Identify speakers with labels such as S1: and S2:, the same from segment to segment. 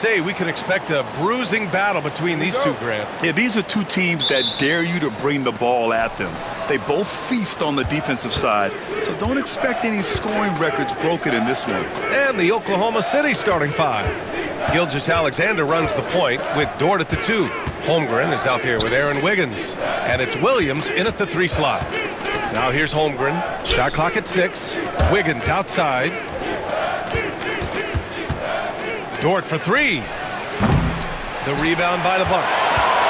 S1: Say we can expect a bruising battle between these two, Grant.
S2: Yeah, these are two teams that dare you to bring the ball at them. They both feast on the defensive side, so don't expect any scoring records broken in this one.
S1: And the Oklahoma City starting five. Gilgeous-Alexander runs the point with Dort at the 2. Holmgren is out there with Aaron Wiggins. And it's Williams in at the 3 slot. Now here's Holmgren. Shot clock at 6. Wiggins outside. Dort for 3. The rebound by the Bucks.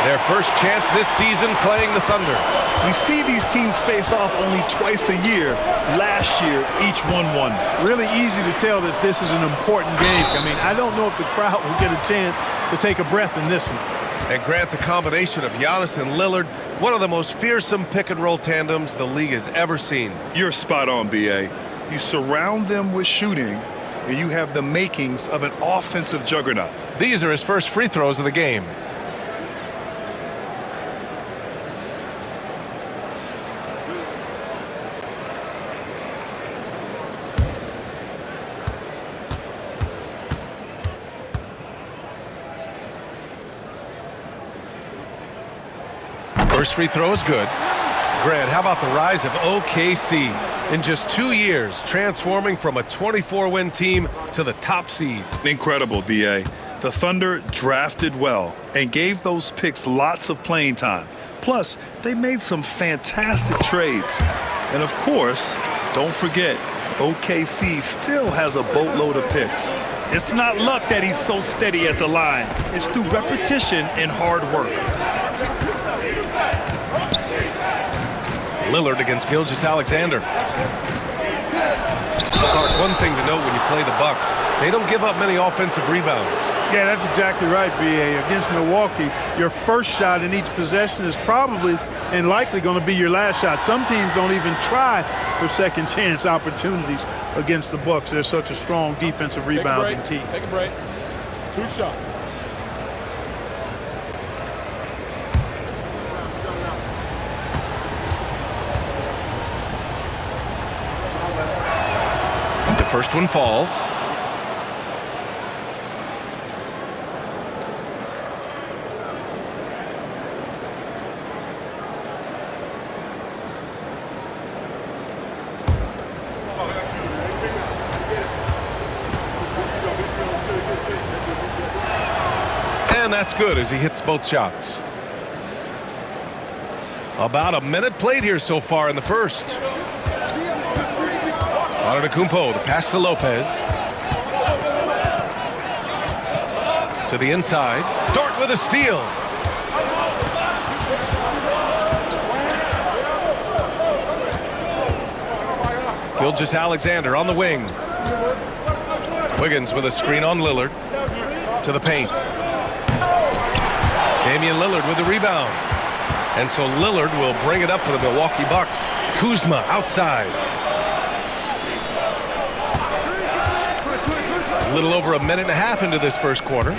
S1: Their first chance this season playing the Thunder.
S2: We see these teams face off only twice a year. Last year, each won.
S3: Really easy to tell that this is an important game. I mean, I don't know if the crowd will get a chance to take a breath in this one.
S1: And Grant, the combination of Giannis and Lillard, one of the most fearsome pick-and-roll tandems the league has ever seen.
S2: You're spot on, B.A. You surround them with shooting, and you have the makings of an offensive juggernaut.
S1: These are his first free throws of the game. First free throw is good. Grant, how about the rise of OKC? In just 2 years, transforming from a 24-win team to the top seed.
S2: Incredible, B.A. The Thunder drafted well and gave those picks lots of playing time. Plus, they made some fantastic trades. And of course, don't forget, OKC still has a boatload of picks. It's not luck that he's so steady at the line. It's through repetition and hard work.
S1: Lillard against Gilgeous-Alexander. Clark, one thing to note when you play the Bucks, they don't give up many offensive rebounds.
S3: Yeah, that's exactly right, B.A. Against Milwaukee, your first shot in each possession is probably and likely going to be your last shot. Some teams don't even try for second chance opportunities against the Bucks. They're such a strong defensive rebounding team.
S4: Take a break. 2 shots.
S1: The first one falls. And that's good as he hits both shots. About a minute played here so far in the first. Antetokounmpo, the pass to Lopez. To the inside. Dort with a steal. Gilgeous-Alexander on the wing. Wiggins with a screen on Lillard. To the paint. Damian Lillard with the rebound. And so Lillard will bring it up for the Milwaukee Bucks. Kuzma outside. A little over a minute and a half into this first quarter.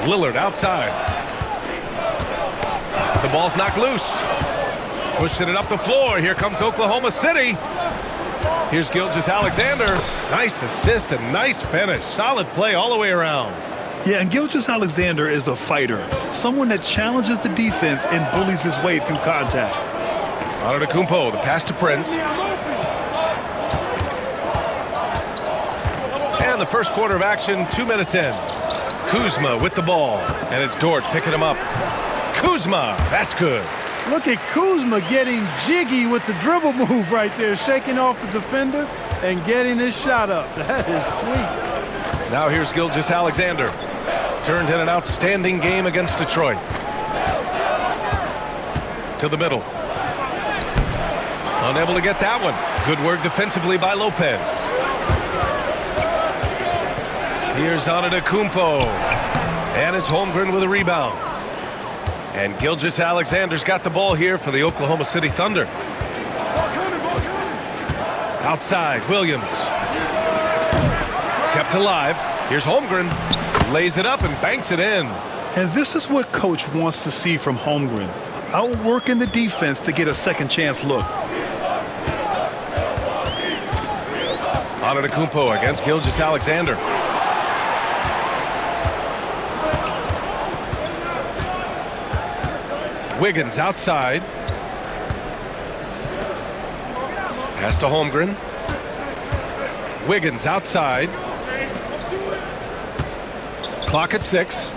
S1: Lillard outside. The ball's knocked loose. Pushing it up the floor. Here comes Oklahoma City. Here's Gilgeous-Alexander. Nice assist and nice finish. Solid play all the way around.
S2: Yeah, and Gilgeous-Alexander is a fighter. Someone that challenges the defense and bullies his way through contact.
S1: Antetokounmpo, the pass to Prince. The first quarter of action, 2 minutes in. Kuzma with the ball, and it's Dort picking him up. Kuzma, that's good.
S3: Look at Kuzma getting jiggy with the dribble move right there, shaking off the defender and getting his shot up. That is sweet.
S1: Now here's Gilgeous-Alexander. Turned in an outstanding game against Detroit. To the middle. Unable to get that one. Good work defensively by Lopez. Here's Antetokounmpo. And it's Holmgren with a rebound. And Gilgeous-Alexander's got the ball here for the Oklahoma City Thunder. Outside, Williams. Kept alive. Here's Holmgren. Lays it up and banks it in.
S2: And this is what Coach wants to see from Holmgren. Outworking the defense to get a second chance look.
S1: Antetokounmpo against Gilgeous-Alexander. Wiggins outside. Pass to Holmgren. Wiggins outside. Clock at 6.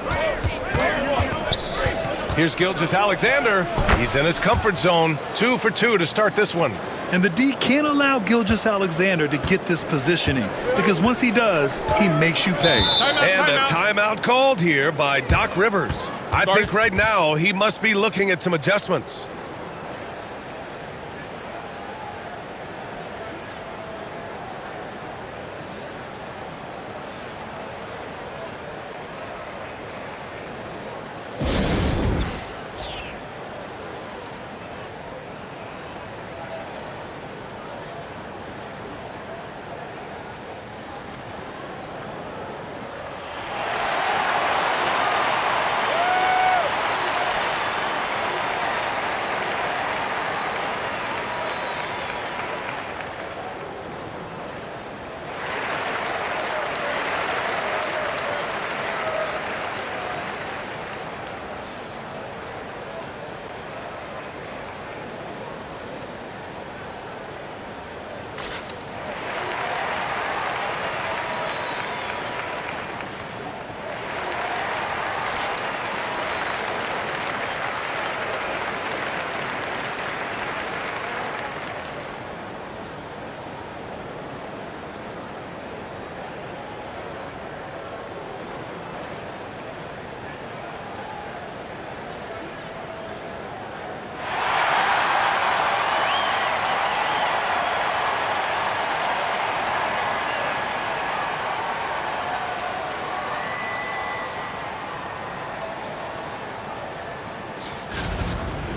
S1: Here's Gilgeous-Alexander. He's in his comfort zone. 2 for 2 to start this one.
S2: And the D can't allow Gilgeous-Alexander to get this positioning, because once he does, he makes you pay.
S1: And a timeout called here by Doc Rivers. I think right now he must be looking at some adjustments.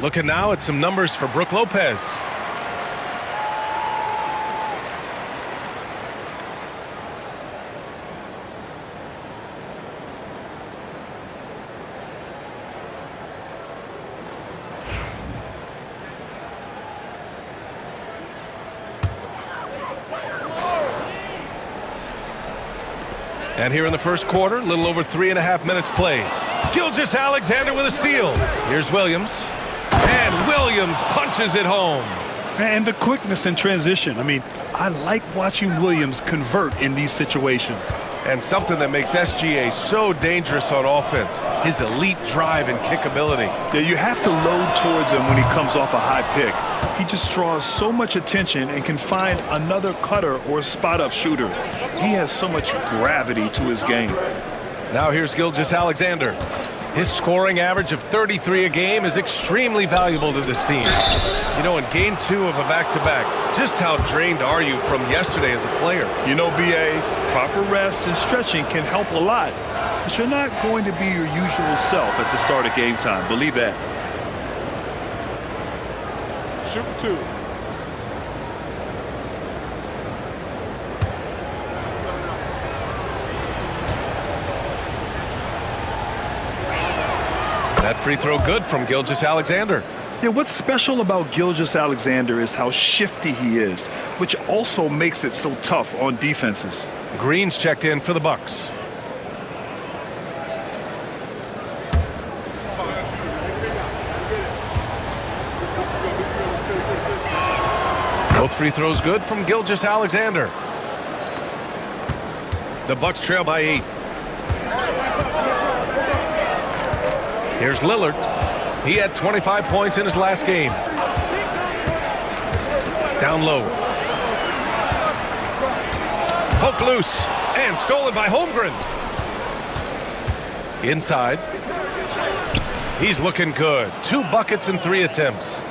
S1: Looking now at some numbers for Brook Lopez. And here in the first quarter, a little over 3.5 minutes played. Gilgeous-Alexander with a steal. Here's Williams. And Williams punches it home.
S2: And the quickness in transition. I mean, I like watching Williams convert in these situations.
S1: And something that makes SGA so dangerous on offense, his elite drive and kick ability.
S2: Yeah, you have to load towards him when he comes off a high pick. He just draws so much attention and can find another cutter or spot-up shooter. He has so much gravity to his game.
S1: Now here's Gilgeous-Alexander. His scoring average of 33 a game is extremely valuable to this team. You know, in game 2 of a back-to-back, just how drained are you from yesterday as a player?
S2: You know, B.A., proper rest and stretching can help a lot, but you're not going to be your usual self at the start of game time. Believe that.
S4: Shoot 2.
S1: That free throw good from Gilgeous-Alexander.
S2: Yeah, what's special about Gilgeous-Alexander is how shifty he is, which also makes it so tough on defenses.
S1: Green's checked in for the Bucks. Both free throws good from Gilgeous-Alexander. The Bucks trail by 8. Here's Lillard. He had 25 points in his last game. Down low. Poke loose. And stolen by Holmgren. Inside. He's looking good. 2 buckets and 3 attempts.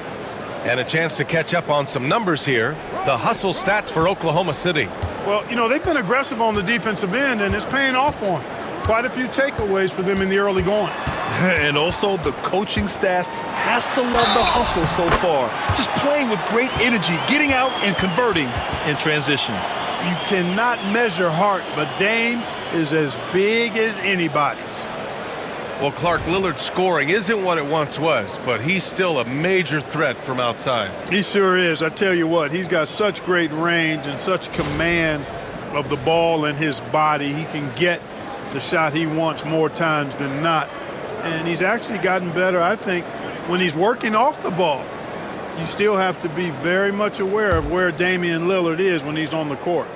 S1: And a chance to catch up on some numbers here. The hustle stats for Oklahoma City.
S3: Well, you know, they've been aggressive on the defensive end, and it's paying off for them. Quite a few takeaways for them in the early going.
S2: And also, the coaching staff has to love the hustle so far. Just playing with great energy, getting out and converting in transition.
S3: You cannot measure heart, but Dame's is as big as anybody's.
S1: Well, Clark, Lillard's scoring isn't what it once was, but he's still a major threat from outside.
S3: He sure is. I tell you what, he's got such great range and such command of the ball in his body. He can get the shot he wants more times than not. And he's actually gotten better, I think, when he's working off the ball, you still have to be very much aware of where Damian Lillard is when he's on the court.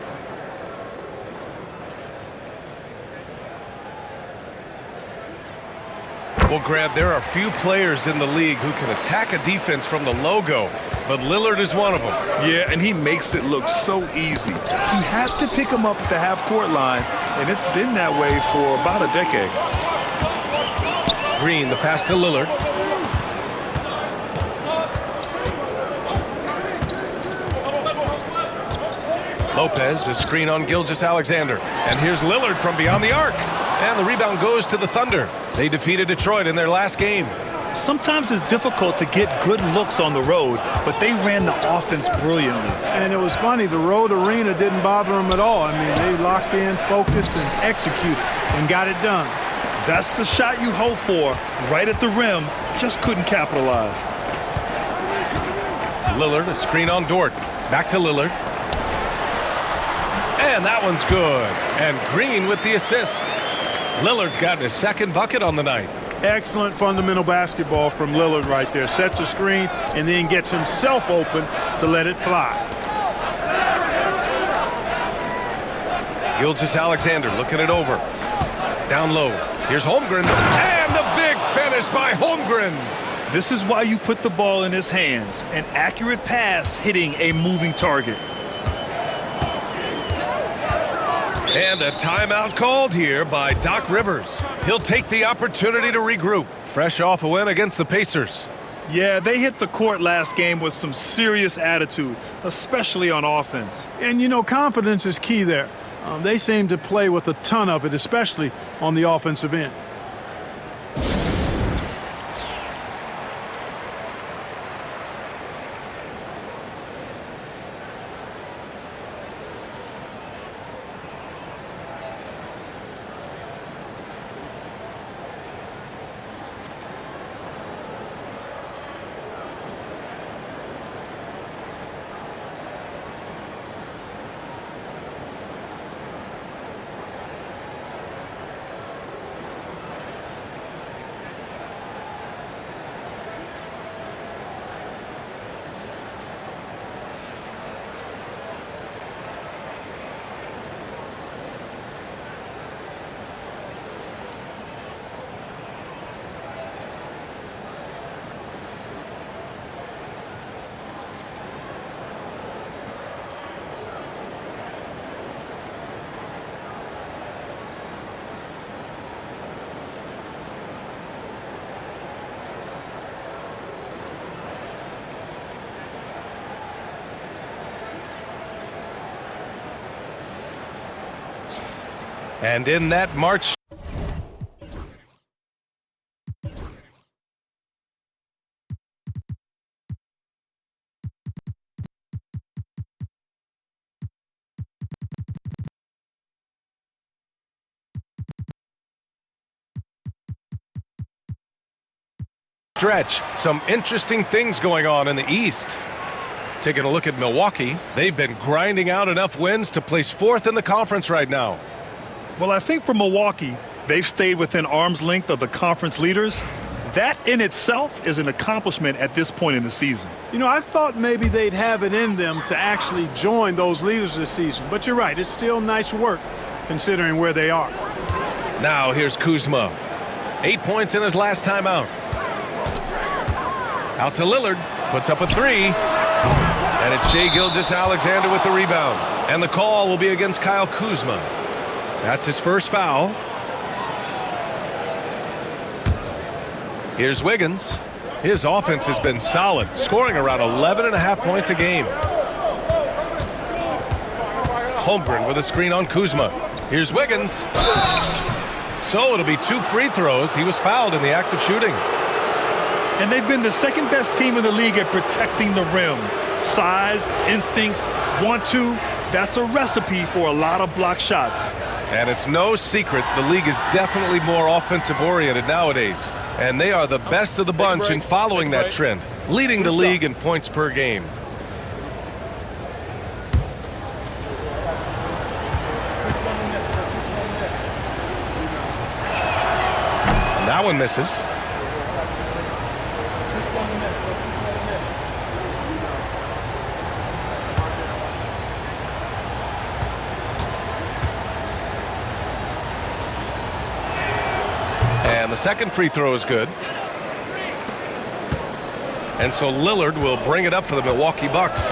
S1: Well, Grant, there are few players in the league who can attack a defense from the logo, but Lillard is one of them.
S2: Yeah, and he makes it look so easy. You have to pick him up at the half-court line, and it's been that way for about a decade.
S1: Green, the pass to Lillard. Lopez, the screen on Gilgeous-Alexander. And here's Lillard from beyond the arc. And the rebound goes to the Thunder. They defeated Detroit in their last game.
S2: Sometimes it's difficult to get good looks on the road, but they ran the offense brilliantly.
S3: And it was funny, the road arena didn't bother them at all. I mean, they locked in, focused, and executed, and got it done.
S2: That's the shot you hope for, right at the rim, just couldn't capitalize.
S1: Lillard, a screen on Dort. Back to Lillard. And that one's good. And Green with the assist. Lillard's gotten his second bucket on the night.
S3: Excellent fundamental basketball from Lillard right there. Sets a screen and then gets himself open to let it fly.
S1: Gilgeous-Alexander looking it over. Down low. Here's Holmgren. And the big finish by Holmgren.
S2: This is why you put the ball in his hands. An accurate pass hitting a moving target.
S1: And a timeout called here by Doc Rivers. He'll take the opportunity to regroup. Fresh off a win against the Pacers.
S2: Yeah, they hit the court last game with some serious attitude, especially on offense.
S3: And, you know, confidence is key there. They seem to play with a ton of it, especially on the offensive end.
S1: And in that March stretch, some interesting things going on in the East. Taking a look at Milwaukee, they've been grinding out enough wins to place fourth in the conference right now.
S2: Well, I think for Milwaukee, they've stayed within arm's length of the conference leaders. That in itself is an accomplishment at this point in the season.
S3: You know, I thought maybe they'd have it in them to actually join those leaders this season. But you're right, it's still nice work considering where they are.
S1: Now here's Kuzma. 8 points in his last time out. Out to Lillard. Puts up a three. And it's Shai Gilgeous-Alexander with the rebound. And the call will be against Kyle Kuzma. That's his first foul. Here's Wiggins. His offense has been solid, scoring around 11.5 points a game. Holmgren with a screen on Kuzma. Here's Wiggins. So it'll be 2 free throws. He was fouled in the act of shooting.
S2: And they've been the second best team in the league at protecting the rim. Size, instincts, want to. That's a recipe for a lot of block shots.
S1: And it's no secret the league is definitely more offensive-oriented nowadays. And they are the best of the bunch in following that trend, leading the league in points per game. That one misses. And the second free throw is good. And so Lillard will bring it up for the Milwaukee Bucks.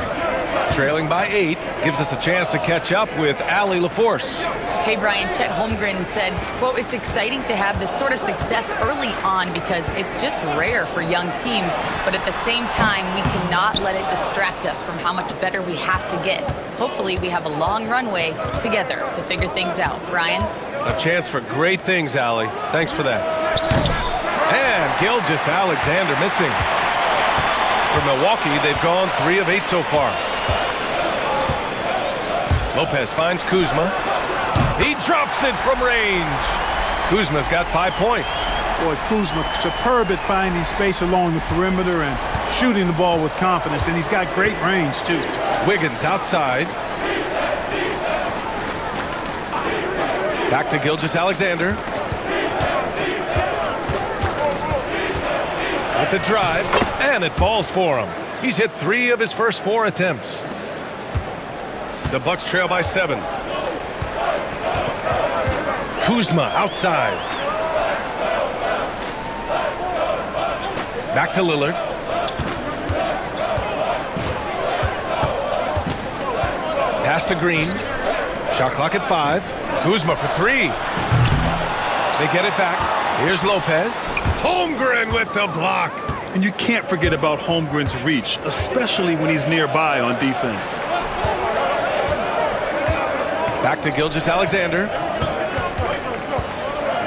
S1: Trailing by 8, gives us a chance to catch up with Allie LaForce.
S5: Hey, Brian, Chet Holmgren said, quote, "It's exciting to have this sort of success early on because it's just rare for young teams. But at the same time, we cannot let it distract us from how much better we have to get. Hopefully, we have a long runway together to figure things out." Brian?
S1: A chance for great things, Allie. Thanks for that. And Gilgeous-Alexander missing. For Milwaukee, they've gone 3 of 8 so far. Lopez finds Kuzma. He drops it from range. Kuzma's got 5 points.
S3: Boy, Kuzma, superb at finding space along the perimeter and shooting the ball with confidence, and he's got great range, too.
S1: Wiggins outside. Back to Gilgeous-Alexander. With the drive, and it falls for him. He's hit 3 of his first 4 attempts. The Bucks trail by 7. Kuzma outside. Back to Lillard. Pass to Green. Shot clock at 5. Kuzma for 3. They get it back. Here's Lopez. Holmgren with the block.
S2: And you can't forget about Holmgren's reach, especially when he's nearby on defense.
S1: Back to Gilgeous-Alexander.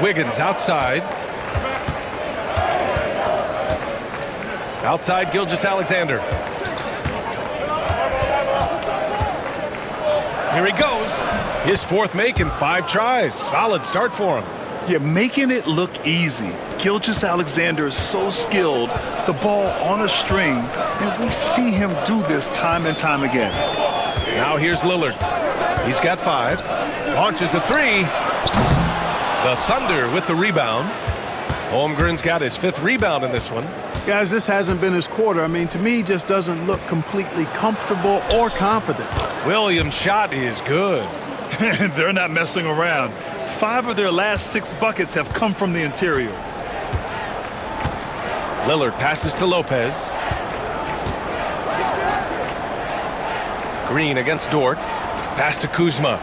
S1: Wiggins outside. Outside Gilgeous-Alexander. Here he goes. His 4th make in 5 tries. Solid start for him.
S2: Yeah, making it look easy. Gilgeous-Alexander is so skilled, the ball on a string, and we see him do this time and time again.
S1: Now here's Lillard. He's got 5. Launches a 3. The Thunder with the rebound. Holmgren's got his 5th rebound in this one.
S3: Guys, this hasn't been his quarter. I mean, to me, he just doesn't look completely comfortable or confident.
S1: Williams' shot is good.
S2: They're not messing around. 5 of their last 6 buckets have come from the interior.
S1: Lillard passes to Lopez. Green against Dort. Pass to Kuzma.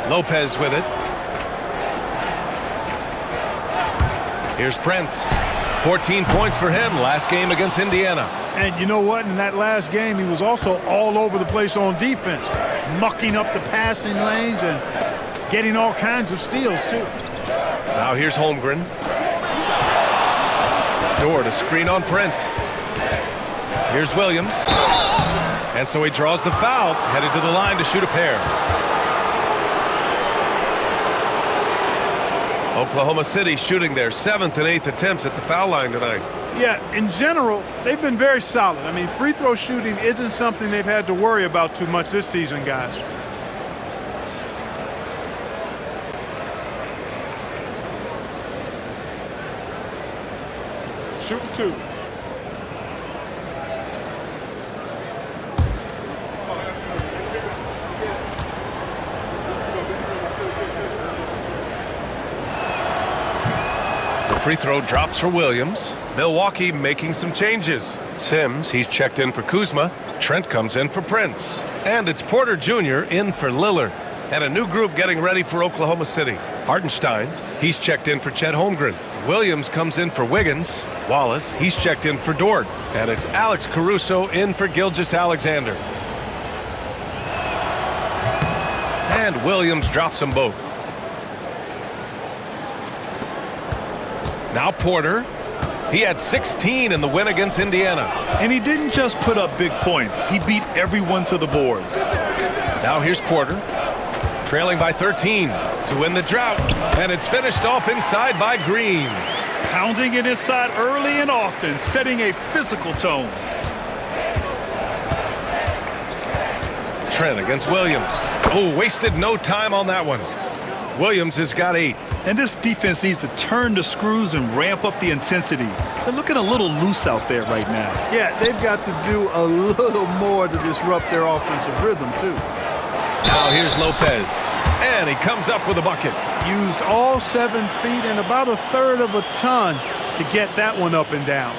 S1: Lopez with it. Here's Prince. 14 points for him last game against Indiana.
S3: And you know what? In that last game, he was also all over the place on defense, mucking up the passing lanes and getting all kinds of steals, too.
S1: Now here's Holmgren. Dort, a screen on Prince. Here's Williams. And so he draws the foul, headed to the line to shoot a pair. Oklahoma City shooting their 7th and 8th attempts at the foul line tonight.
S3: Yeah, in general, they've been very solid. I mean, free throw shooting isn't something they've had to worry about too much this season, guys.
S4: Shoot 2.
S1: Free throw drops for Williams. Milwaukee making some changes. Sims, he's checked in for Kuzma. Trent comes in for Prince. And it's Porter Jr. in for Lillard. And a new group getting ready for Oklahoma City. Hartenstein, he's checked in for Chet Holmgren. Williams comes in for Wiggins. Wallace, he's checked in for Dort. And it's Alex Caruso in for Gilgeous-Alexander. And Williams drops them both. Now Porter. He had 16 in the win against Indiana.
S2: And he didn't just put up big points. He beat everyone to the boards.
S1: Now here's Porter. Trailing by 13 to win the drought. And it's finished off inside by Green.
S2: Pounding it inside early and often, setting a physical tone.
S1: Trent against Williams. Oh, wasted no time on that one. Williams has got 8.
S2: And this defense needs to turn the screws and ramp up the intensity. They're looking a little loose out there right now.
S3: Yeah, they've got to do a little more to disrupt their offensive rhythm, too.
S1: Now here's Lopez. And he comes up with a bucket.
S3: Used all 7 feet and about 1/3 of a ton to get that one up and down.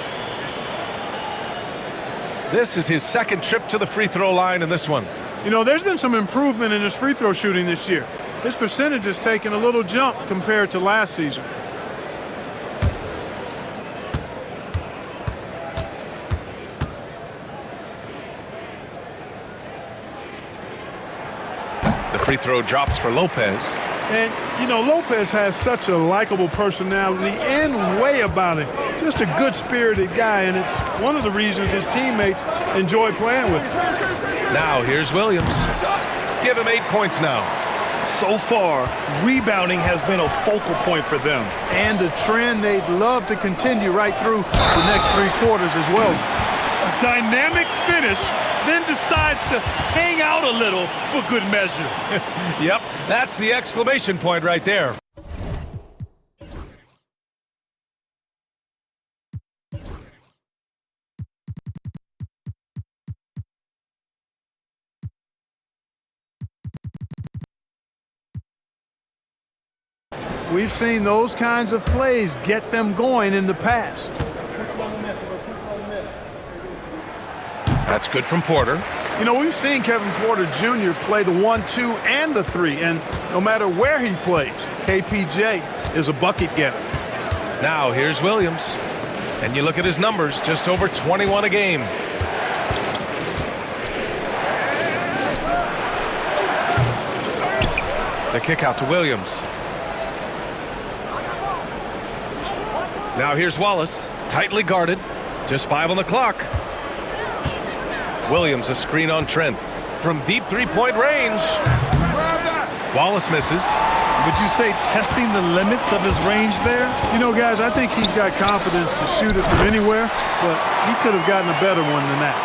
S1: This is his second trip to the free throw line in this one.
S3: You know, there's been some improvement in his free throw shooting this year. His percentage has taken a little jump compared to last season.
S1: The free throw drops for Lopez.
S3: And, you know, Lopez has such a likable personality and way about him. Just a good-spirited guy, and it's one of the reasons his teammates enjoy playing with him.
S1: Now here's Williams. Give him 8 points now.
S2: So far, rebounding has been a focal point for them.
S3: And a trend they'd love to continue right through the next 3 quarters as well.
S2: A dynamic finish, then decides to hang out a little for good measure.
S1: Yep, that's the exclamation point right there.
S3: We've seen those kinds of plays get them going in the past.
S1: That's good from Porter.
S3: You know, we've seen Kevin Porter Jr. play the 1-2 and the 3, and no matter where he plays, KPJ is a bucket getter.
S1: Now here's Williams. And you look at his numbers, just over 21 a game. The kick out to Williams. Now here's Wallace, tightly guarded, just 5 on the clock. Williams a screen on Trent from deep 3-point range. Wallace misses.
S2: Would you say testing the limits of his range there?
S3: You know, guys, I think he's got confidence to shoot it from anywhere, but he could have gotten a better one than that.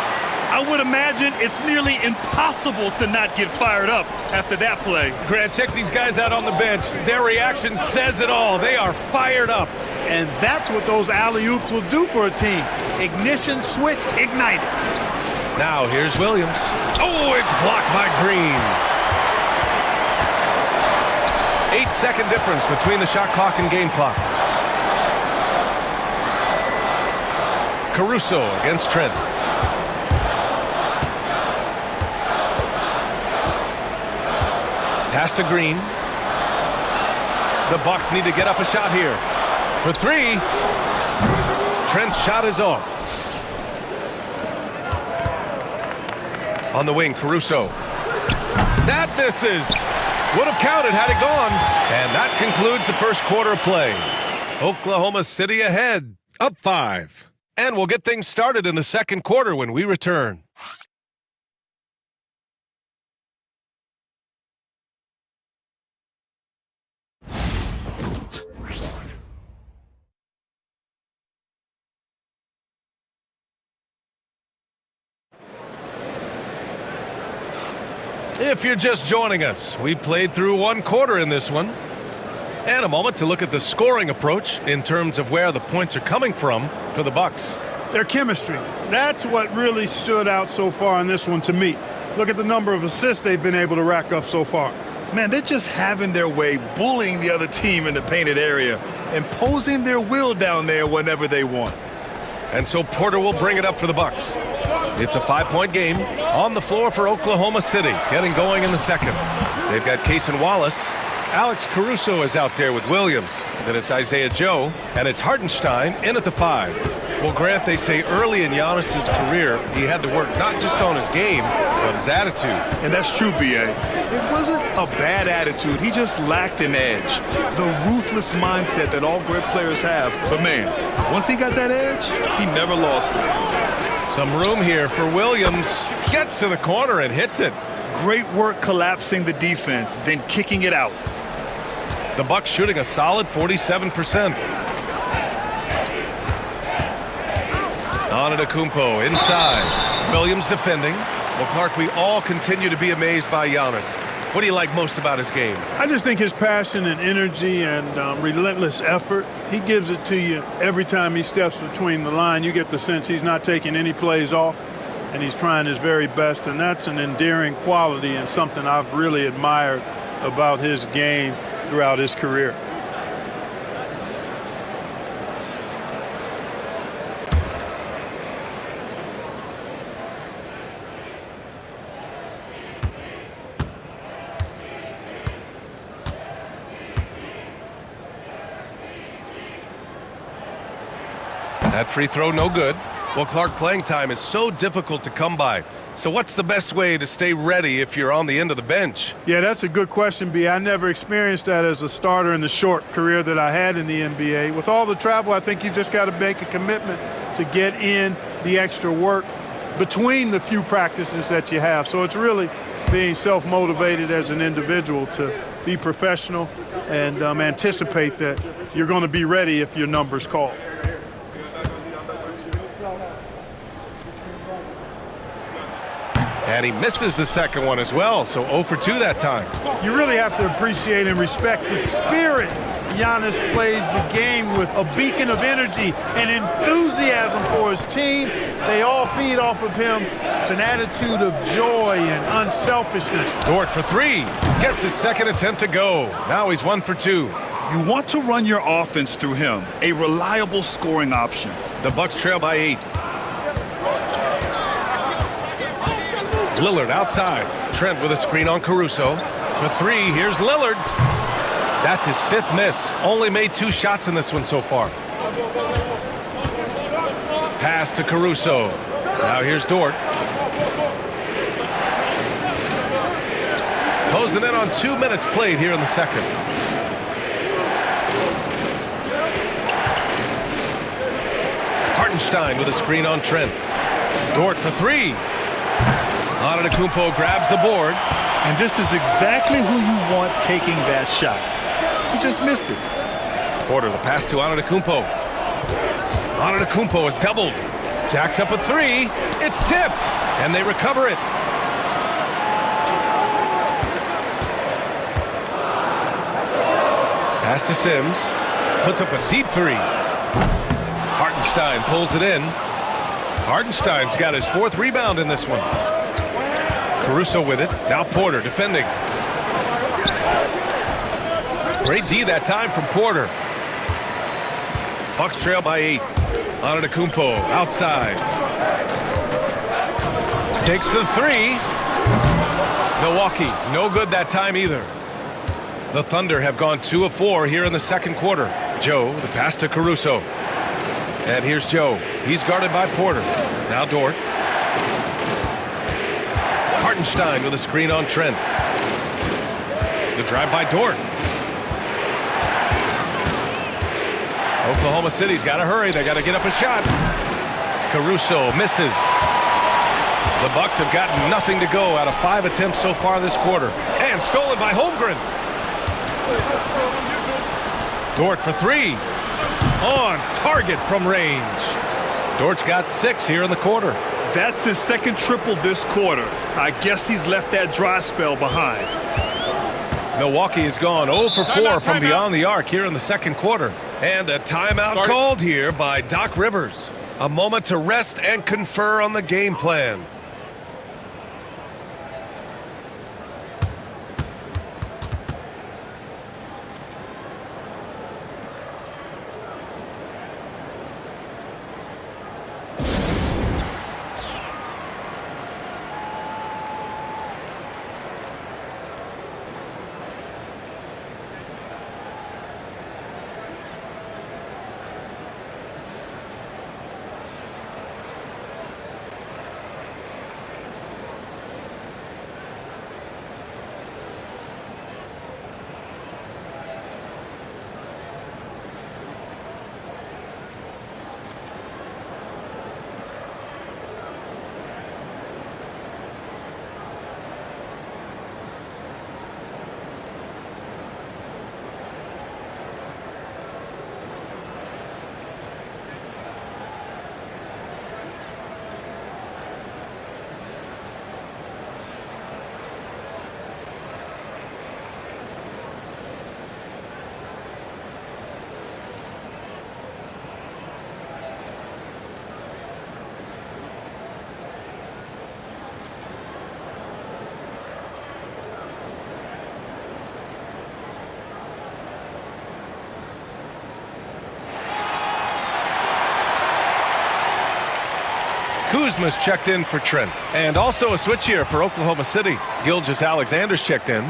S2: I would imagine it's nearly impossible to not get fired up after that play.
S1: Grant, check these guys out on the bench. Their reaction says it all. They are fired up.
S3: And that's what those alley-oops will do for a team. Ignition switch ignited.
S1: Now here's Williams. Oh, it's blocked by Green. 8-second difference between the shot clock and game clock. Caruso against Trent. Pass to Green. The Bucks need to get up a shot here. For 3. Trent's shot is off. On the wing, Caruso. That misses. Would have counted had it gone. And that concludes the first quarter of play. Oklahoma City ahead, up 5. And we'll get things started in the second quarter when we return. If you're just joining us, we played through 1 quarter in this one. And a moment to look at the scoring approach in terms of where the points are coming from for the Bucks.
S3: Their chemistry. That's what really stood out so far in this one to me. Look at the number of assists they've been able to rack up so far.
S2: Man, they're just having their way, bullying the other team in the painted area, imposing their will down there whenever they want.
S1: And so Porter will bring it up for the Bucks. It's a 5-point game on the floor for Oklahoma City, getting going in the second. They've got Cason Wallace. Alex Caruso is out there with Williams. Then it's Isaiah Joe, and it's Hartenstein in at the 5. Well, Grant, they say early in Giannis's career, he had to work not just on his game, but his attitude.
S2: And that's true, B.A. It wasn't a bad attitude. He just lacked an edge. The ruthless mindset that all great players have. But, man, once he got that edge, he never lost it.
S1: Some room here for Williams. Gets to the corner and hits it.
S2: Great work collapsing the defense, then kicking it out.
S1: The Bucks shooting a solid 47%. Antetokounmpo inside. Williams defending. Well, Clark, we all continue to be amazed by Giannis. What do you like most about his game?
S3: I just think his passion and energy and relentless effort, he gives it to you every time he steps between the line. You get the sense he's not taking any plays off, and he's trying his very best, and that's an endearing quality and something I've really admired about his game. throughout his career.
S1: That free throw, no good. Well, Clark, playing time is so difficult to come by. So what's the best way to stay ready if you're on the end of the bench?
S3: Yeah, that's a good question, B. I never experienced that as a starter in the short career that I had in the NBA. With all the travel, I think you've just got to make a commitment to get in the extra work between the few practices that you have. So it's really being self-motivated as an individual to be professional and anticipate that you're going to be ready if your number's called.
S1: And he misses the second one as well, so 0 for 2 that time.
S3: You really have to appreciate and respect the spirit Giannis plays the game with, a beacon of energy and enthusiasm for his team. They all feed off of him with an attitude of joy and unselfishness.
S1: Dort for 3, gets his second attempt to go. Now he's 1 for 2.
S2: You want to run your offense through him, a reliable scoring option.
S1: The Bucks trail by 8. Lillard outside. Trent with a screen on Caruso. For 3, here's Lillard. That's his 5th miss. Only made 2 shots in this one so far. Pass to Caruso. Now here's Dort. Closing in on 2 minutes played here in the second. Hartenstein with a screen on Trent. Dort for 3. Antetokounmpo grabs the board.
S2: And this is exactly who you want taking that shot. He just missed it.
S1: Porter, the pass to Antetokounmpo. Antetokounmpo is doubled. Jacks up a 3. It's tipped. And they recover it. Pass to Sims. Puts up a deep 3. Hartenstein pulls it in. Hartenstein's got his 4th rebound in this one. Caruso with it. Now Porter defending. Great D that time from Porter. Bucks trail by 8. Antetokounmpo outside. Takes the 3. Milwaukee, no good that time either. The Thunder have gone 2 of 4 here in the second quarter. Joe, the pass to Caruso. And here's Joe. He's guarded by Porter. Now Dort. Hartenstein with a screen on Trent. The drive by Dort. Oklahoma City's got to hurry. They got to get up a shot. Caruso misses. The Bucks have gotten nothing to go out of 5 attempts so far this quarter. And stolen by Holmgren. Dort for 3. On target from range. Dort's got 6 here in the quarter.
S2: That's his 2nd triple this quarter. I guess he's left that dry spell behind.
S1: Milwaukee has gone 0 for 4 from beyond the arc here in the second quarter. And a timeout called here by Doc Rivers. A moment to rest and confer on the game plan. Kuzma's checked in for Trent. And also a switch here for Oklahoma City. Gilgeous-Alexander's checked in.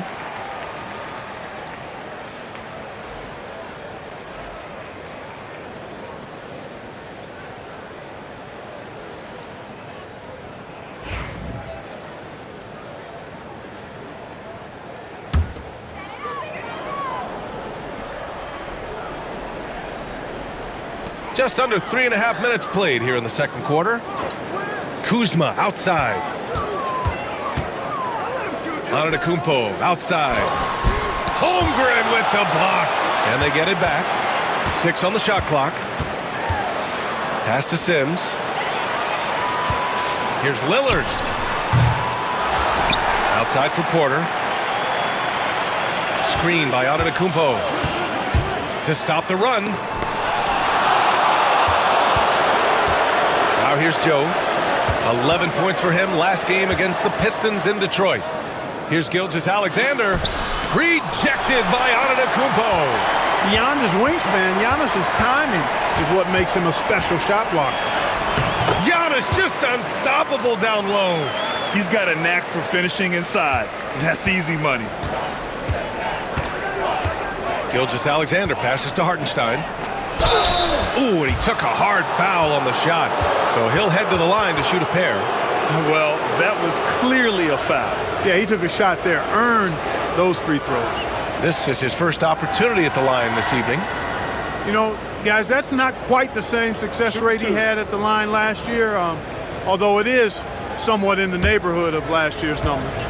S1: Just under 3.5 minutes played here in the second quarter. Kuzma outside. Antetokounmpo outside. Holmgren with the block. And they get it back. 6 on the shot clock. Pass to Sims. Here's Lillard. Outside for Porter. Screen by Antetokounmpo. To stop the run. Now here's Joe. 11 points for him last game against the Pistons in Detroit. Here's Gilgeous-Alexander. Rejected by Antetokounmpo.
S3: Giannis' wingspan, Giannis' timing is what makes him a special shot blocker.
S1: Giannis just unstoppable down low.
S2: He's got a knack for finishing inside. That's easy money.
S1: Gilgeous-Alexander passes to Hartenstein. Ooh, and he took a hard foul on the shot. So he'll head to the line to shoot a pair.
S2: Well, that was clearly a foul.
S3: Yeah, he took a shot there, earned those free throws.
S1: This is his first opportunity at the line this evening.
S3: You know, guys, that's not quite the same success rate he had at the line last year, although it is somewhat in the neighborhood of last year's numbers.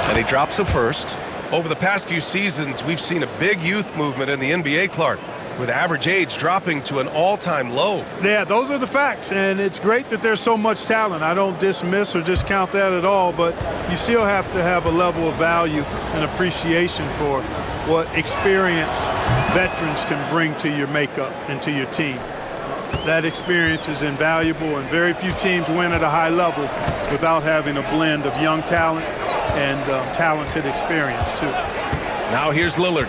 S1: And he drops it first. Over the past few seasons, we've seen a big youth movement in the NBA, Clark, with average age dropping to an all-time low.
S3: Yeah, those are the facts, and it's great that there's so much talent. I don't dismiss or discount that at all, but you still have to have a level of value and appreciation for what experienced veterans can bring to your makeup and to your team. That experience is invaluable, and very few teams win at a high level without having a blend of young talent and talented experience, too.
S1: Now here's Lillard.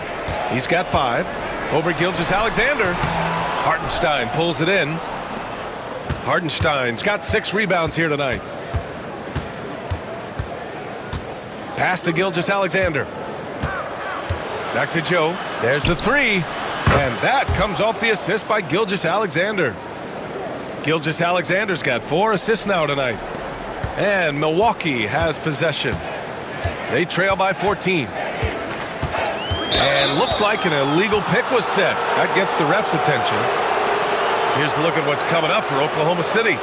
S1: He's got 5. Over Gilgeous-Alexander. Hartenstein pulls it in. Hartenstein's got 6 rebounds here tonight. Pass to Gilgeous-Alexander. Back to Joe. There's the 3. And that comes off the assist by Gilgeous-Alexander. Gilgeous-Alexander's got 4 assists now tonight. And Milwaukee has possession. They trail by 14. And looks like an illegal pick was set. That gets the ref's attention. Here's a look at what's coming up for Oklahoma City.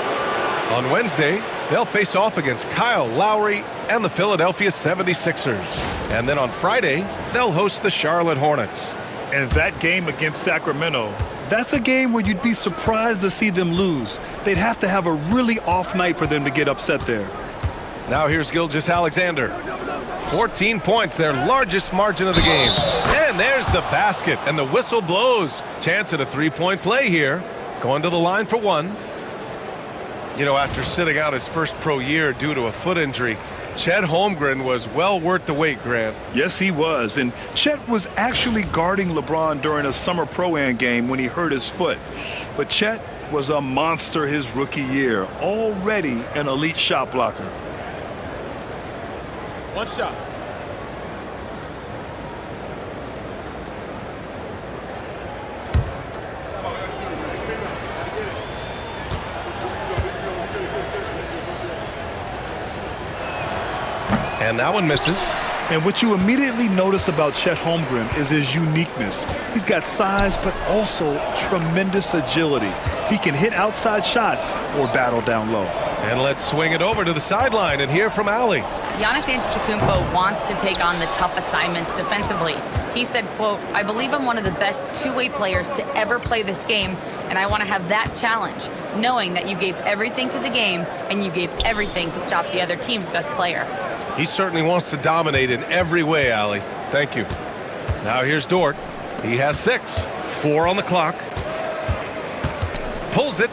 S1: On Wednesday, they'll face off against Kyle Lowry and the Philadelphia 76ers. And then on Friday, they'll host the Charlotte Hornets.
S2: And that game against Sacramento, that's a game where you'd be surprised to see them lose. They'd have to have a really off night for them to get upset there.
S1: Now here's Gilgeous-Alexander. 14 points, their largest margin of the game. And there's the basket, and the whistle blows. Chance at a 3-point play here. Going to the line for 1. You know, after sitting out his first pro year due to a foot injury, Chet Holmgren was well worth the wait, Grant.
S2: Yes, he was. And Chet was actually guarding LeBron during a summer pro-am game when he hurt his foot. But Chet was a monster his rookie year, already an elite shot blocker.
S4: 1 shot.
S1: And that one misses.
S2: And what you immediately notice about Chet Holmgren is his uniqueness. He's got size, but also tremendous agility. He can hit outside shots or battle down low.
S1: And let's swing it over to the sideline and hear from Allie.
S5: Giannis Antetokounmpo wants to take on the tough assignments defensively. He said, quote, "I believe I'm one of the best two-way players to ever play this game, and I want to have that challenge, knowing that you gave everything to the game and you gave everything to stop the other team's best player."
S1: He certainly wants to dominate in every way, Allie. Thank you. Now here's Dort. He has 6. 4 on the clock. Pulls it.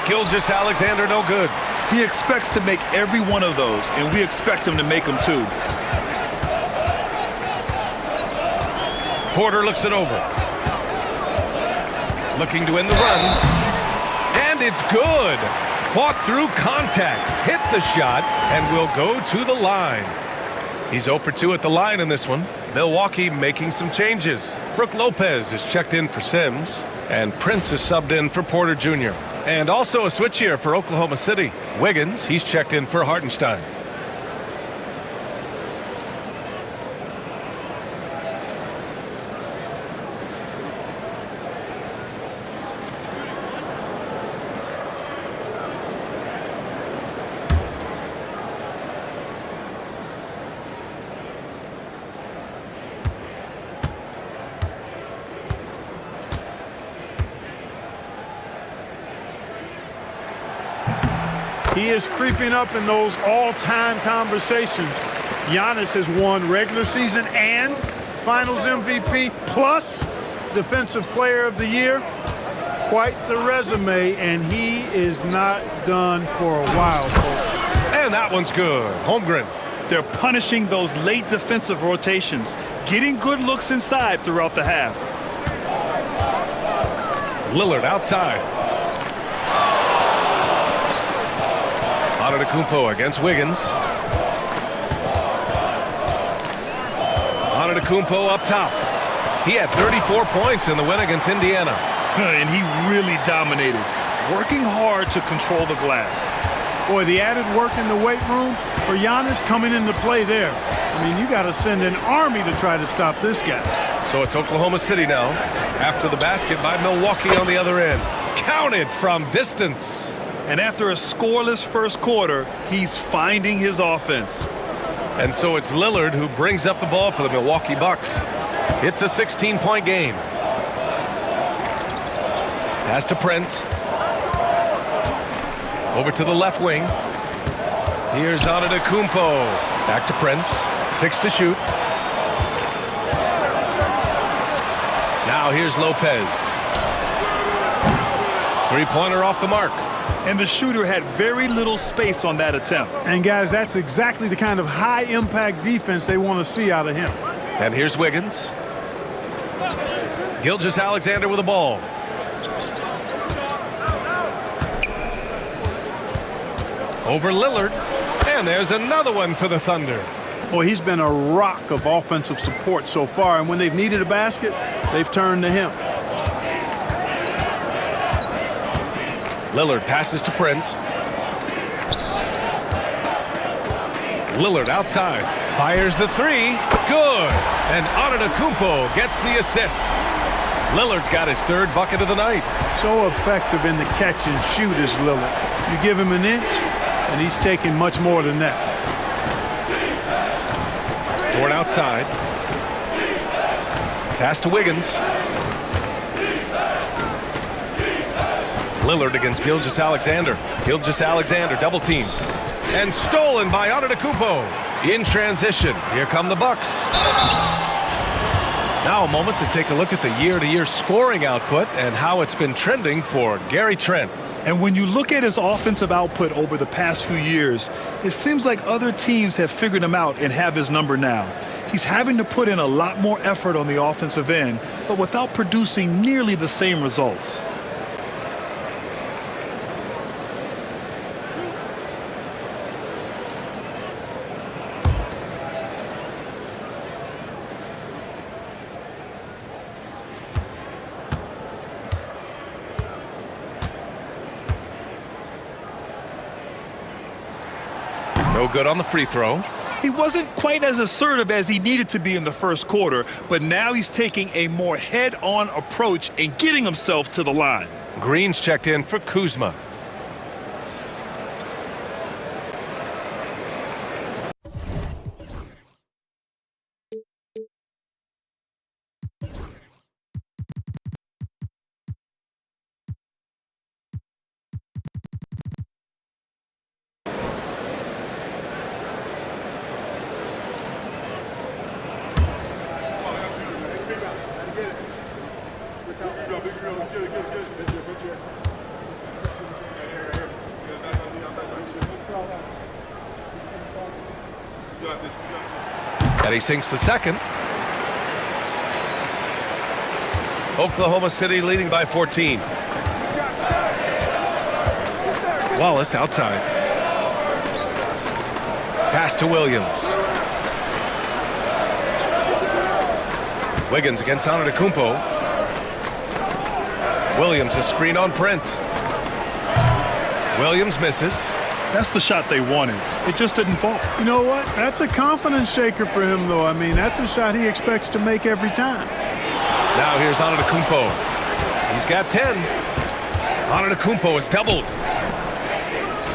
S1: Gilgeous-Alexander no good.
S2: He expects to make every one of those, and we expect him to make them too.
S1: Porter looks it over. Looking to end the run. And it's good. Fought through contact, hit the shot, and will go to the line. He's 0 for 2 at the line in this one. Milwaukee making some changes. Brook Lopez is checked in for Sims, and Prince is subbed in for Porter Jr. And also a switch here for Oklahoma City. Wiggins, he's checked in for Hartenstein.
S3: He is creeping up in those all-time conversations. Giannis has won regular season and Finals MVP plus Defensive Player of the Year. Quite the resume, and he is not done for a while, folks.
S1: And that one's good. Holmgren.
S2: They're punishing those late defensive rotations, getting good looks inside throughout the half.
S1: Lillard outside. Antetokounmpo against Wiggins. Antetokounmpo up top. He had 34 points in the win against Indiana.
S2: And he really dominated, working hard to control the glass.
S3: Boy, the added work in the weight room for Giannis coming into play there. I mean, you got to send an army to try to stop this guy.
S1: So it's Oklahoma City now, after the basket by Milwaukee on the other end. Counted from distance.
S2: And after a scoreless first quarter, he's finding his offense.
S1: And so it's Lillard who brings up the ball for the Milwaukee Bucks. It's a 16-point game. Pass to Prince. Over to the left wing. Here's Antetokounmpo. Back to Prince. 6 to shoot. Now here's Lopez. Three-pointer off the mark.
S2: And the shooter had very little space on that attempt.
S3: And guys, that's exactly the kind of high-impact defense they want to see out of him.
S1: And here's Wiggins. Gilgeous-Alexander with the ball. Over Lillard. And there's another one for the Thunder.
S3: Boy, he's been a rock of offensive support so far, and when they've needed a basket, they've turned to him.
S1: Lillard passes to Prince. Lillard outside. Fires the three. Good. And Antetokounmpo gets the assist. Lillard's got his 3rd bucket of the night.
S3: So effective in the catch and shoot is Lillard. You give him an inch, and he's taking much more than that.
S1: Dort outside. Pass to Wiggins. Lillard against Gilgeous-Alexander. Gilgeous-Alexander double team. And stolen by Antetokounmpo. In transition. Here come the Bucks. Now a moment to take a look at the year-to-year scoring output and how it's been trending for Gary Trent.
S2: And when you look at his offensive output over the past few years, it seems like other teams have figured him out and have his number now. He's having to put in a lot more effort on the offensive end, but without producing nearly the same results.
S1: No good on the free throw.
S2: He wasn't quite as assertive as he needed to be in the first quarter, but now he's taking a more head-on approach and getting himself to the line.
S1: Green's checked in for Kuzma. And he sinks the second. Oklahoma City leading by 14. Wallace outside. Pass to Williams. Wiggins against Antetokounmpo. Williams a screen on Prince. Williams misses.
S2: That's the shot they wanted. It just didn't fall.
S3: You know what? That's a confidence shaker for him, though. I mean, that's a shot he expects to make every time.
S1: Now here's Antetokounmpo. He's got 10. Antetokounmpo is doubled.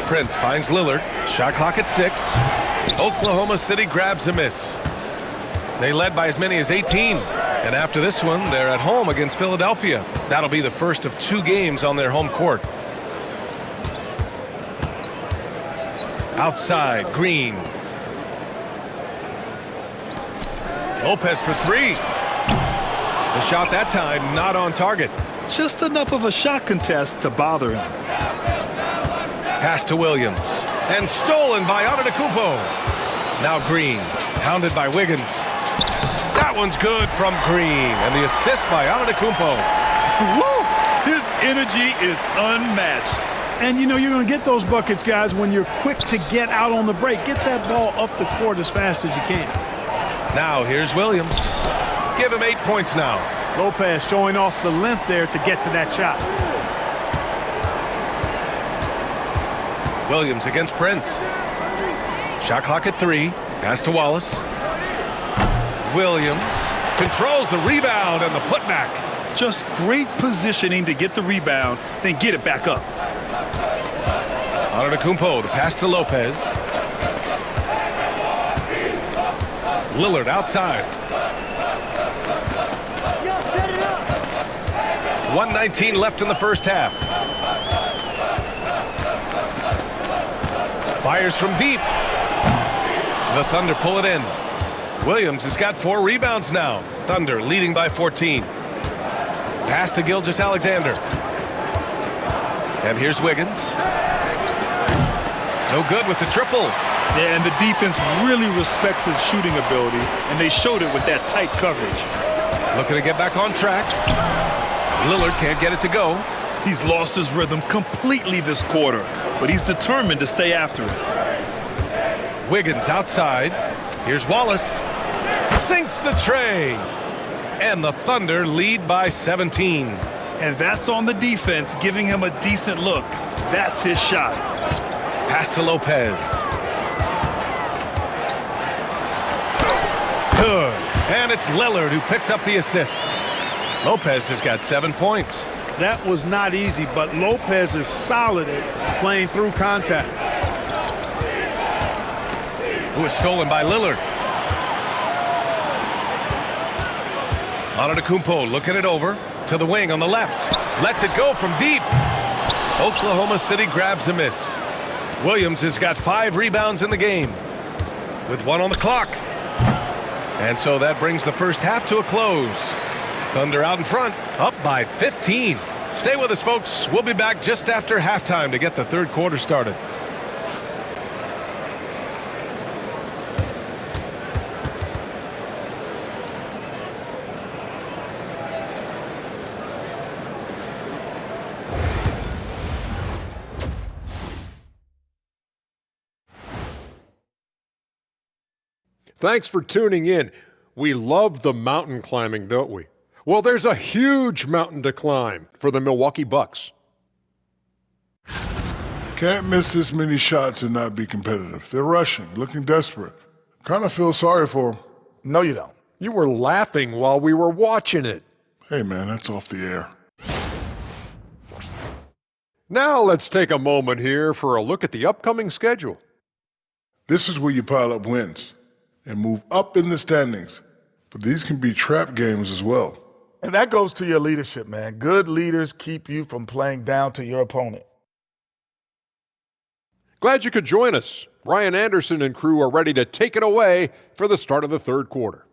S1: Prince finds Lillard. Shot clock at 6. Oklahoma City grabs a miss. They led by as many as 18. And after this one, they're at home against Philadelphia. That'll be the first of 2 games on their home court. Outside, Green. Lopez for 3. The shot that time not on target.
S2: Just enough of a shot contest to bother him.
S1: Pass to Williams. And stolen by Antetokounmpo. Now Green, hounded by Wiggins. That one's good from Green. And the assist by Antetokounmpo.
S2: Woo! His energy is unmatched.
S3: And, you know, you're going to get those buckets, guys, when you're quick to get out on the break. Get that ball up the court as fast as you can.
S1: Now here's Williams. Give him 8 points now.
S3: Lopez showing off the length there to get to that shot.
S1: Williams against Prince. Shot clock at 3. Pass to Wallace. Williams controls the rebound and the putback.
S2: Just great positioning to get the rebound, then get it back up.
S1: Antetokounmpo, the pass to Lopez. Lillard outside. 1:19 left in the first half. Fires from deep. The Thunder pull it in. Williams has got 4 rebounds now. Thunder leading by 14. Pass to Gilgeous-Alexander. And here's Wiggins. No good with the triple.
S2: Yeah, and the defense really respects his shooting ability, and they showed it with that tight coverage.
S1: Looking to get back on track. Lillard can't get it to go.
S2: He's lost his rhythm completely this quarter, but he's determined to stay after it.
S1: Wiggins outside. Here's Wallace. Sinks the tray. And the Thunder lead by 17.
S2: And that's on the defense, giving him a decent look. That's his shot.
S1: Pass to Lopez. Good. And it's Lillard who picks up the assist. Lopez has got 7 points.
S3: That was not easy, but Lopez is solid at playing through contact.
S1: Who is stolen by Lillard. Antetokounmpo looking it over to the wing on the left. Lets it go from deep. Oklahoma City grabs a miss. Williams has got 5 rebounds in the game with 1 on the clock. And so that brings the first half to a close. Thunder out in front, up by 15. Stay with us, folks. We'll be back just after halftime to get the third quarter started.
S6: Thanks for tuning in. We love the mountain climbing, don't we? Well, there's a huge mountain to climb for the Milwaukee Bucks.
S7: Can't miss this many shots and not be competitive. They're rushing, looking desperate. Kind of feel sorry for them.
S8: No, you don't.
S6: You were laughing while we were watching it.
S7: Hey, man, that's off the air.
S6: Now let's take a moment here for a look at the upcoming schedule.
S7: This is where you pile up wins and move up in the standings. But these can be trap games as well.
S8: And that goes to your leadership, man. Good leaders keep you from playing down to your opponent.
S6: Glad you could join us. Brian Anderson and crew are ready to take it away for the start of the third quarter.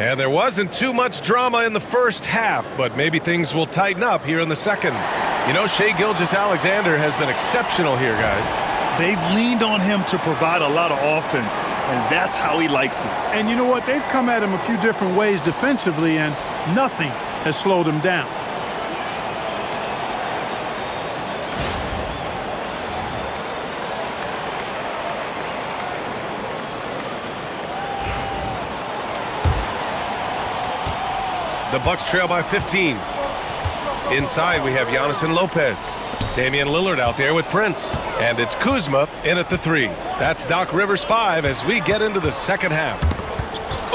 S1: And there wasn't too much drama in the first half, but maybe things will tighten up here in the second. You know, Shai Gilgeous-Alexander has been exceptional here, guys.
S2: They've leaned on him to provide a lot of offense, and that's how he likes it.
S3: And you know what? They've come at him a few different ways defensively, and nothing has slowed him down.
S1: The Bucks trail by 15. Inside, we have Giannis and Lopez. Damian Lillard out there with Prince. And it's Kuzma in at the 3. That's Doc Rivers' 5 as we get into the second half.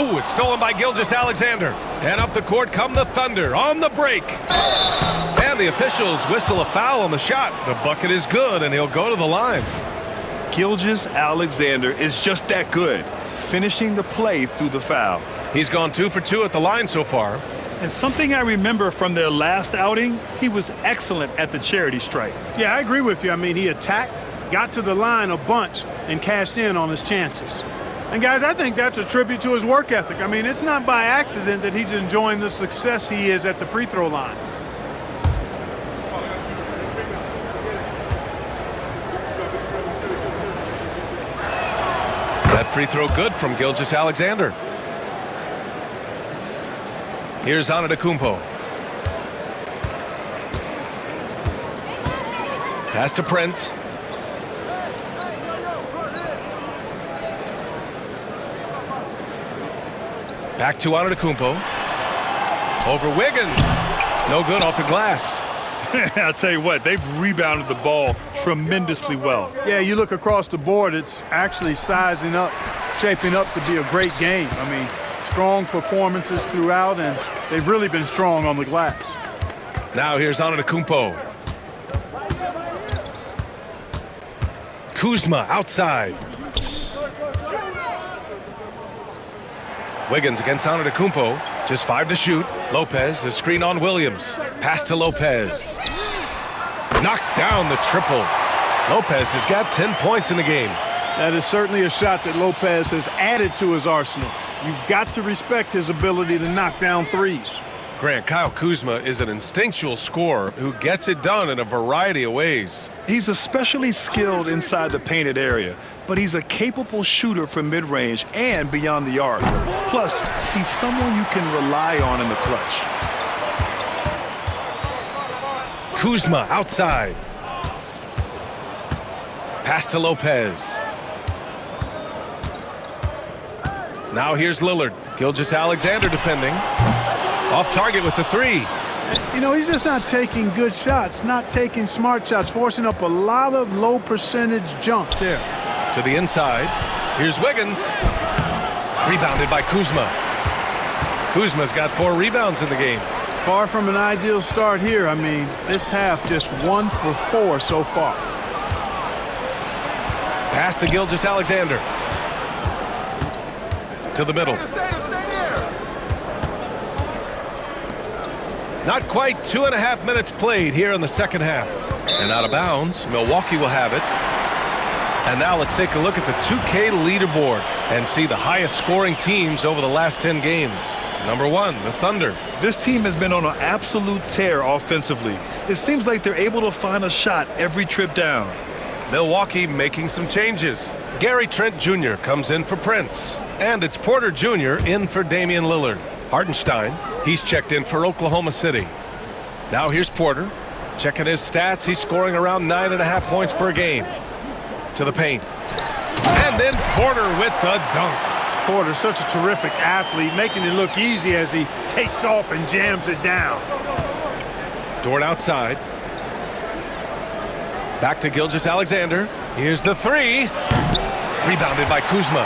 S1: Ooh, it's stolen by Gilgeous-Alexander. And up the court come the Thunder on the break. And the officials whistle a foul on the shot. The bucket is good, and he'll go to the line.
S2: Gilgeous-Alexander is just that good, finishing the play through the foul.
S1: He's gone 2 for 2 at the line so far.
S2: And something I remember from their last outing, he was excellent at the charity stripe.
S3: Yeah, I agree with you. I mean, he attacked, got to the line a bunch, and cashed in on his chances. And, guys, I think that's a tribute to his work ethic. I mean, it's not by accident that he's enjoying the success he is at the free throw line.
S1: That free throw good from Gilgeous-Alexander. Here's Antetokounmpo. Pass to Prince. Back to Antetokounmpo. Over Wiggins. No good off the glass.
S2: I'll tell you what, they've rebounded the ball tremendously well.
S3: Yeah, you look across the board, it's actually sizing up, shaping up to be a great game. I mean, strong performances throughout, and they've really been strong on the glass.
S1: Now here's Antetokounmpo. Kuzma outside. Wiggins against Antetokounmpo. Just 5 to shoot. Lopez, the screen on Williams. Pass to Lopez. Knocks down the triple. Lopez has got 10 points in the game.
S3: That is certainly a shot that Lopez has added to his arsenal. You've got to respect his ability to knock down threes.
S1: Grant, Kyle Kuzma is an instinctual scorer who gets it done in a variety of ways.
S2: He's especially skilled inside the painted area, but he's a capable shooter from mid-range and beyond the arc. Plus, he's someone you can rely on in the clutch.
S1: Kuzma outside. Pass to Lopez. Now here's Lillard. Gilgeous-Alexander defending. Off target with the 3.
S3: You know, he's just not taking good shots, not taking smart shots, forcing up a lot of low percentage jump there.
S1: To the inside. Here's Wiggins. Rebounded by Kuzma. Kuzma's got 4 rebounds in the game.
S3: Far from an ideal start here. I mean, this half just 1 for 4 so far.
S1: Pass to Gilgeous-Alexander. To the middle. Not quite 2.5 minutes played here in the second half. And out of bounds, Milwaukee will have it. And now let's take a look at the 2K leaderboard and see the highest scoring teams over the last 10 games. Number 1, the Thunder.
S2: This team has been on an absolute tear offensively. It seems like they're able to find a shot every trip down.
S1: Milwaukee making some changes. Gary Trent Jr. comes in for Prince. And it's Porter Jr. in for Damian Lillard. Hartenstein, he's checked in for Oklahoma City. Now here's Porter. Checking his stats, he's scoring around 9.5 points per game. To the paint. And then Porter with the dunk.
S3: Porter, such a terrific athlete, making it look easy as he takes off and jams it down.
S1: Dort outside. Back to Gilgeous-Alexander. Here's the 3. Rebounded by Kuzma.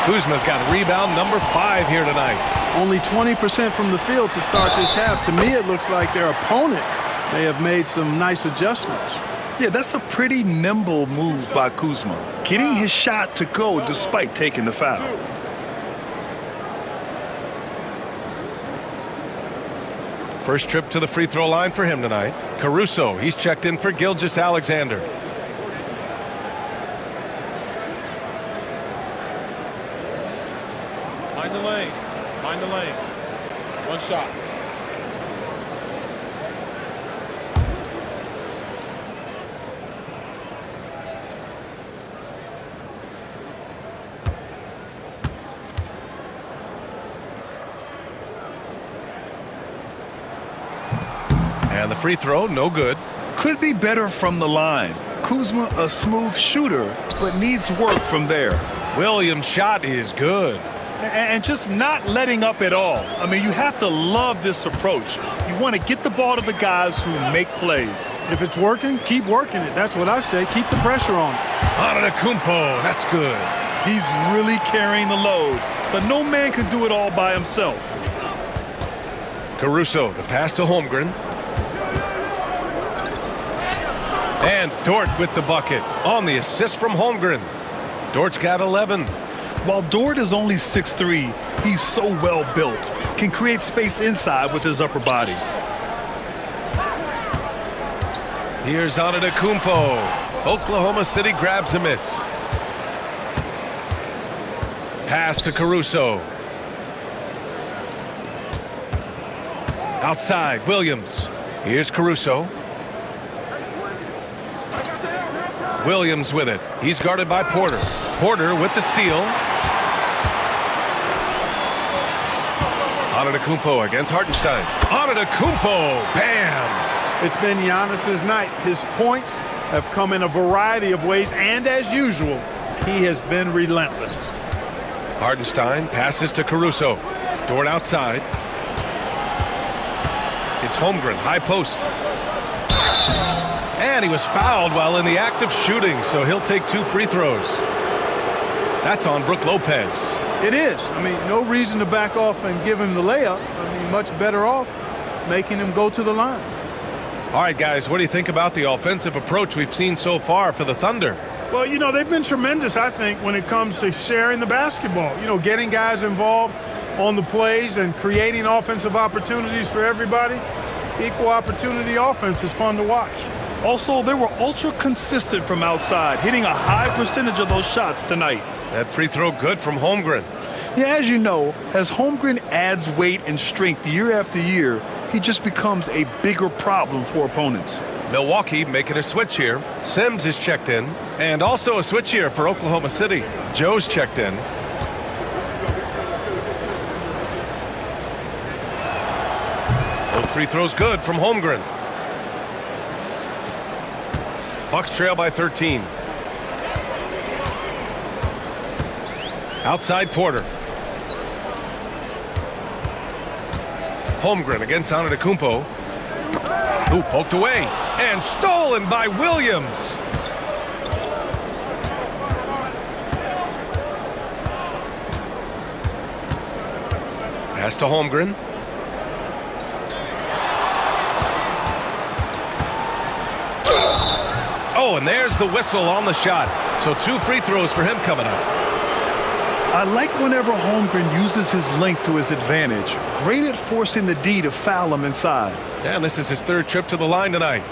S1: Kuzma's got rebound number 5 here tonight.
S3: Only 20% from the field to start this half. To me, it looks like their opponent may have made some nice adjustments.
S2: Yeah, that's a pretty nimble move by Kuzma, getting his shot to go despite taking the foul.
S1: First trip to the free throw line for him tonight. Caruso, he's checked in for Gilgeous-Alexander.
S4: Find the lane. Mind the lane. One shot.
S1: And the free throw, no good.
S2: Could be better from the line. Kuzma, a smooth shooter, but needs work from there.
S1: Williams' shot is good.
S2: And just not letting up at all. I mean, you have to love this approach. You want to get the ball to the guys who make plays.
S3: If it's working, keep working it. That's what I say. Keep the pressure on.
S1: Antetokounmpo, that's good.
S2: He's really carrying the load, but no man can do it all by himself.
S1: Caruso, the pass to Holmgren. And Dort with the bucket on the assist from Holmgren. Dort's got 11.
S2: While Dort is only 6'3", he's so well built, can create space inside with his upper body.
S1: Here's Antetokounmpo. Oklahoma City grabs a miss. Pass to Caruso. Outside, Williams. Here's Caruso. Williams with it. He's guarded by Porter. Porter with the steal. Antetokounmpo against Hartenstein. Antetokounmpo, bam!
S3: It's been Giannis's night. His points have come in a variety of ways, and as usual, he has been relentless.
S1: Hartenstein passes to Caruso. Dort outside. It's Holmgren, high post. And he was fouled while in the act of shooting, so he'll take 2 free throws. That's on Brook Lopez.
S3: It is. I mean, no reason to back off and give him the layup. I mean, much better off making him go to the line.
S1: All right, guys, what do you think about the offensive approach we've seen so far for the Thunder?
S3: Well, you know, they've been tremendous, I think, when it comes to sharing the basketball. You know, getting guys involved on the plays and creating offensive opportunities for everybody. Equal opportunity offense is fun to watch.
S2: Also, they were ultra consistent from outside, hitting a high percentage of those shots tonight.
S1: That free throw good from Holmgren.
S2: Yeah, as you know, as Holmgren adds weight and strength year after year, he just becomes a bigger problem for opponents.
S1: Milwaukee making a switch here. Sims is checked in. And also a switch here for Oklahoma City. Joe's checked in. Both free throws good from Holmgren. Bucks trail by 13. Outside Porter. Holmgren against Antetokounmpo. Who poked away and stolen by Williams. Pass to Holmgren. Oh, and there's the whistle on the shot. So 2 free throws for him coming up.
S2: I like whenever Holmgren uses his length to his advantage. Great at forcing the D to foul him inside.
S1: And this is his 3rd trip to the line tonight.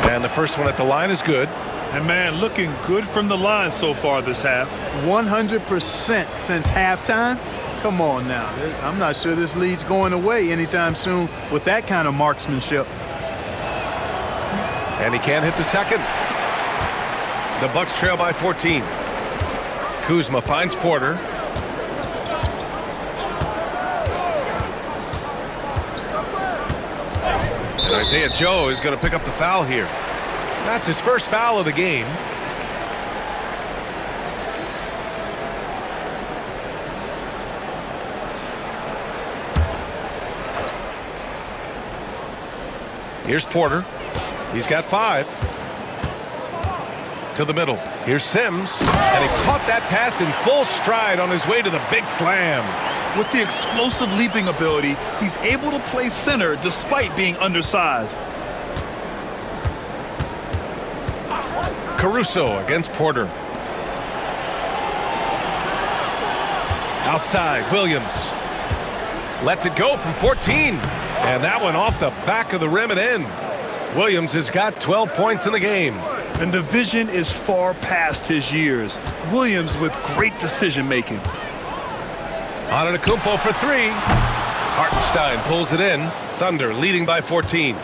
S1: And the first one at the line is good.
S2: And man, looking good from the line so far this half.
S3: 100% since halftime. Come on now. I'm not sure this lead's going away anytime soon with that kind of marksmanship.
S1: And he can't hit the second. The Bucks trail by 14. Kuzma finds Porter. And Isaiah Joe is going to pick up the foul here. That's his first foul of the game. Here's Porter. He's got 5. To the middle. Here's Sims. And he caught that pass in full stride on his way to the big slam.
S2: With the explosive leaping ability, he's able to play center despite being undersized.
S1: Caruso against Porter. Outside, Williams. Lets it go from 14. And that one off the back of the rim and in. Williams has got 12 points in the game.
S2: And the vision is far past his years. Williams with great decision-making.
S1: Antetokounmpo for three. Hartenstein pulls it in. Thunder leading by 14.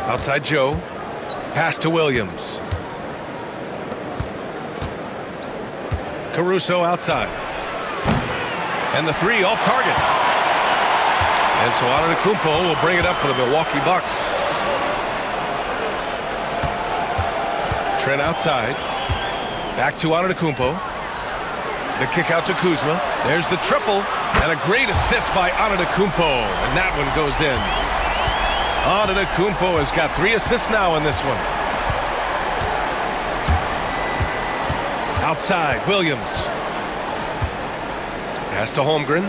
S1: Outside Joe. Pass to Williams. Caruso outside. And the three off target. And so Antetokounmpo will bring it up for the Milwaukee Bucks. Trent outside. Back to Antetokounmpo. The kick out to Kuzma. There's the triple. And a great assist by Antetokounmpo. And that one goes in. Antetokounmpo has got 3 assists now in this one. Outside, Williams. Pass to Holmgren.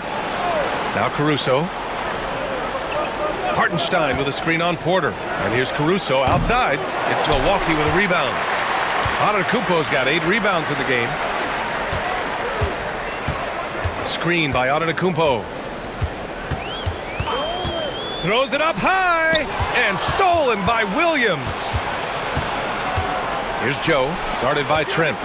S1: Now Caruso. Hartenstein with a screen on Porter. And here's Caruso outside. It's Milwaukee with a rebound. Antetokounmpo's got 8 rebounds in the game. Screen by Antetokounmpo. Throws it up high. And stolen by Williams. Here's Joe. Guarded by Trent.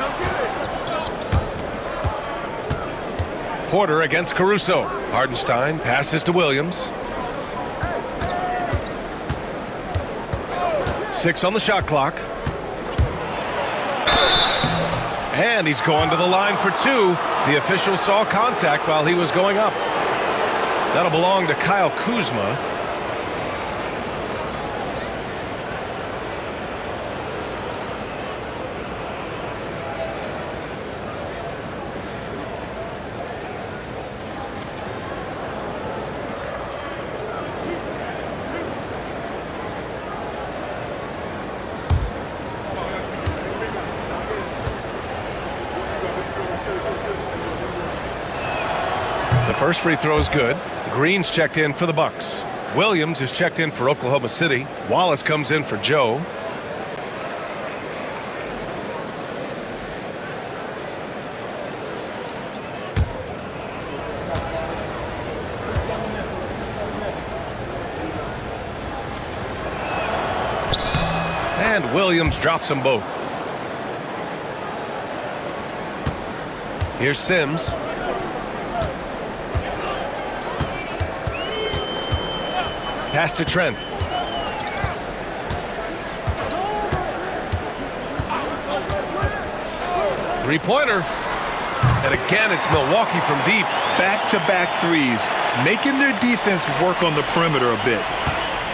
S1: Porter against Caruso. Hartenstein passes to Williams. 6 on the shot clock. And he's going to the line for 2. The official saw contact while he was going up. That'll belong to Kyle Kuzma. First free throw is good. Green's checked in for the Bucks. Williams is checked in for Oklahoma City. Wallace comes in for Joe. And Williams drops them both. Here's Sims. Pass to Trent. Three-pointer. And again, it's Milwaukee from deep.
S2: Back-to-back threes, making their defense work on the perimeter a bit.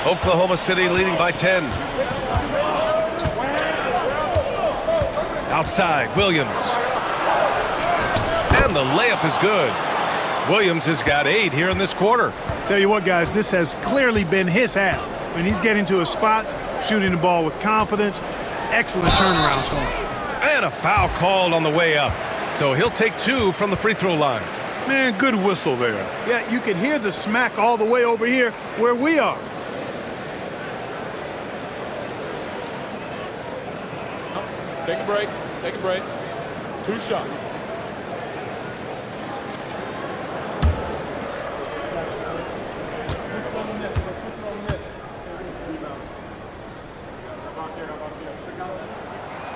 S1: Oklahoma City leading by 10. Outside, Williams. And the layup is good. Williams has got 8 here in this quarter.
S3: Tell you what, guys, this has clearly been his half. When he's getting to a spot, shooting the ball with confidence, excellent turnaround for him.
S1: And a foul called on the way up. So he'll take 2 from the free throw line.
S2: Man, good whistle there.
S3: Yeah, you can hear the smack all the way over here where we are.
S4: Take a break. Take a break. 2 shots.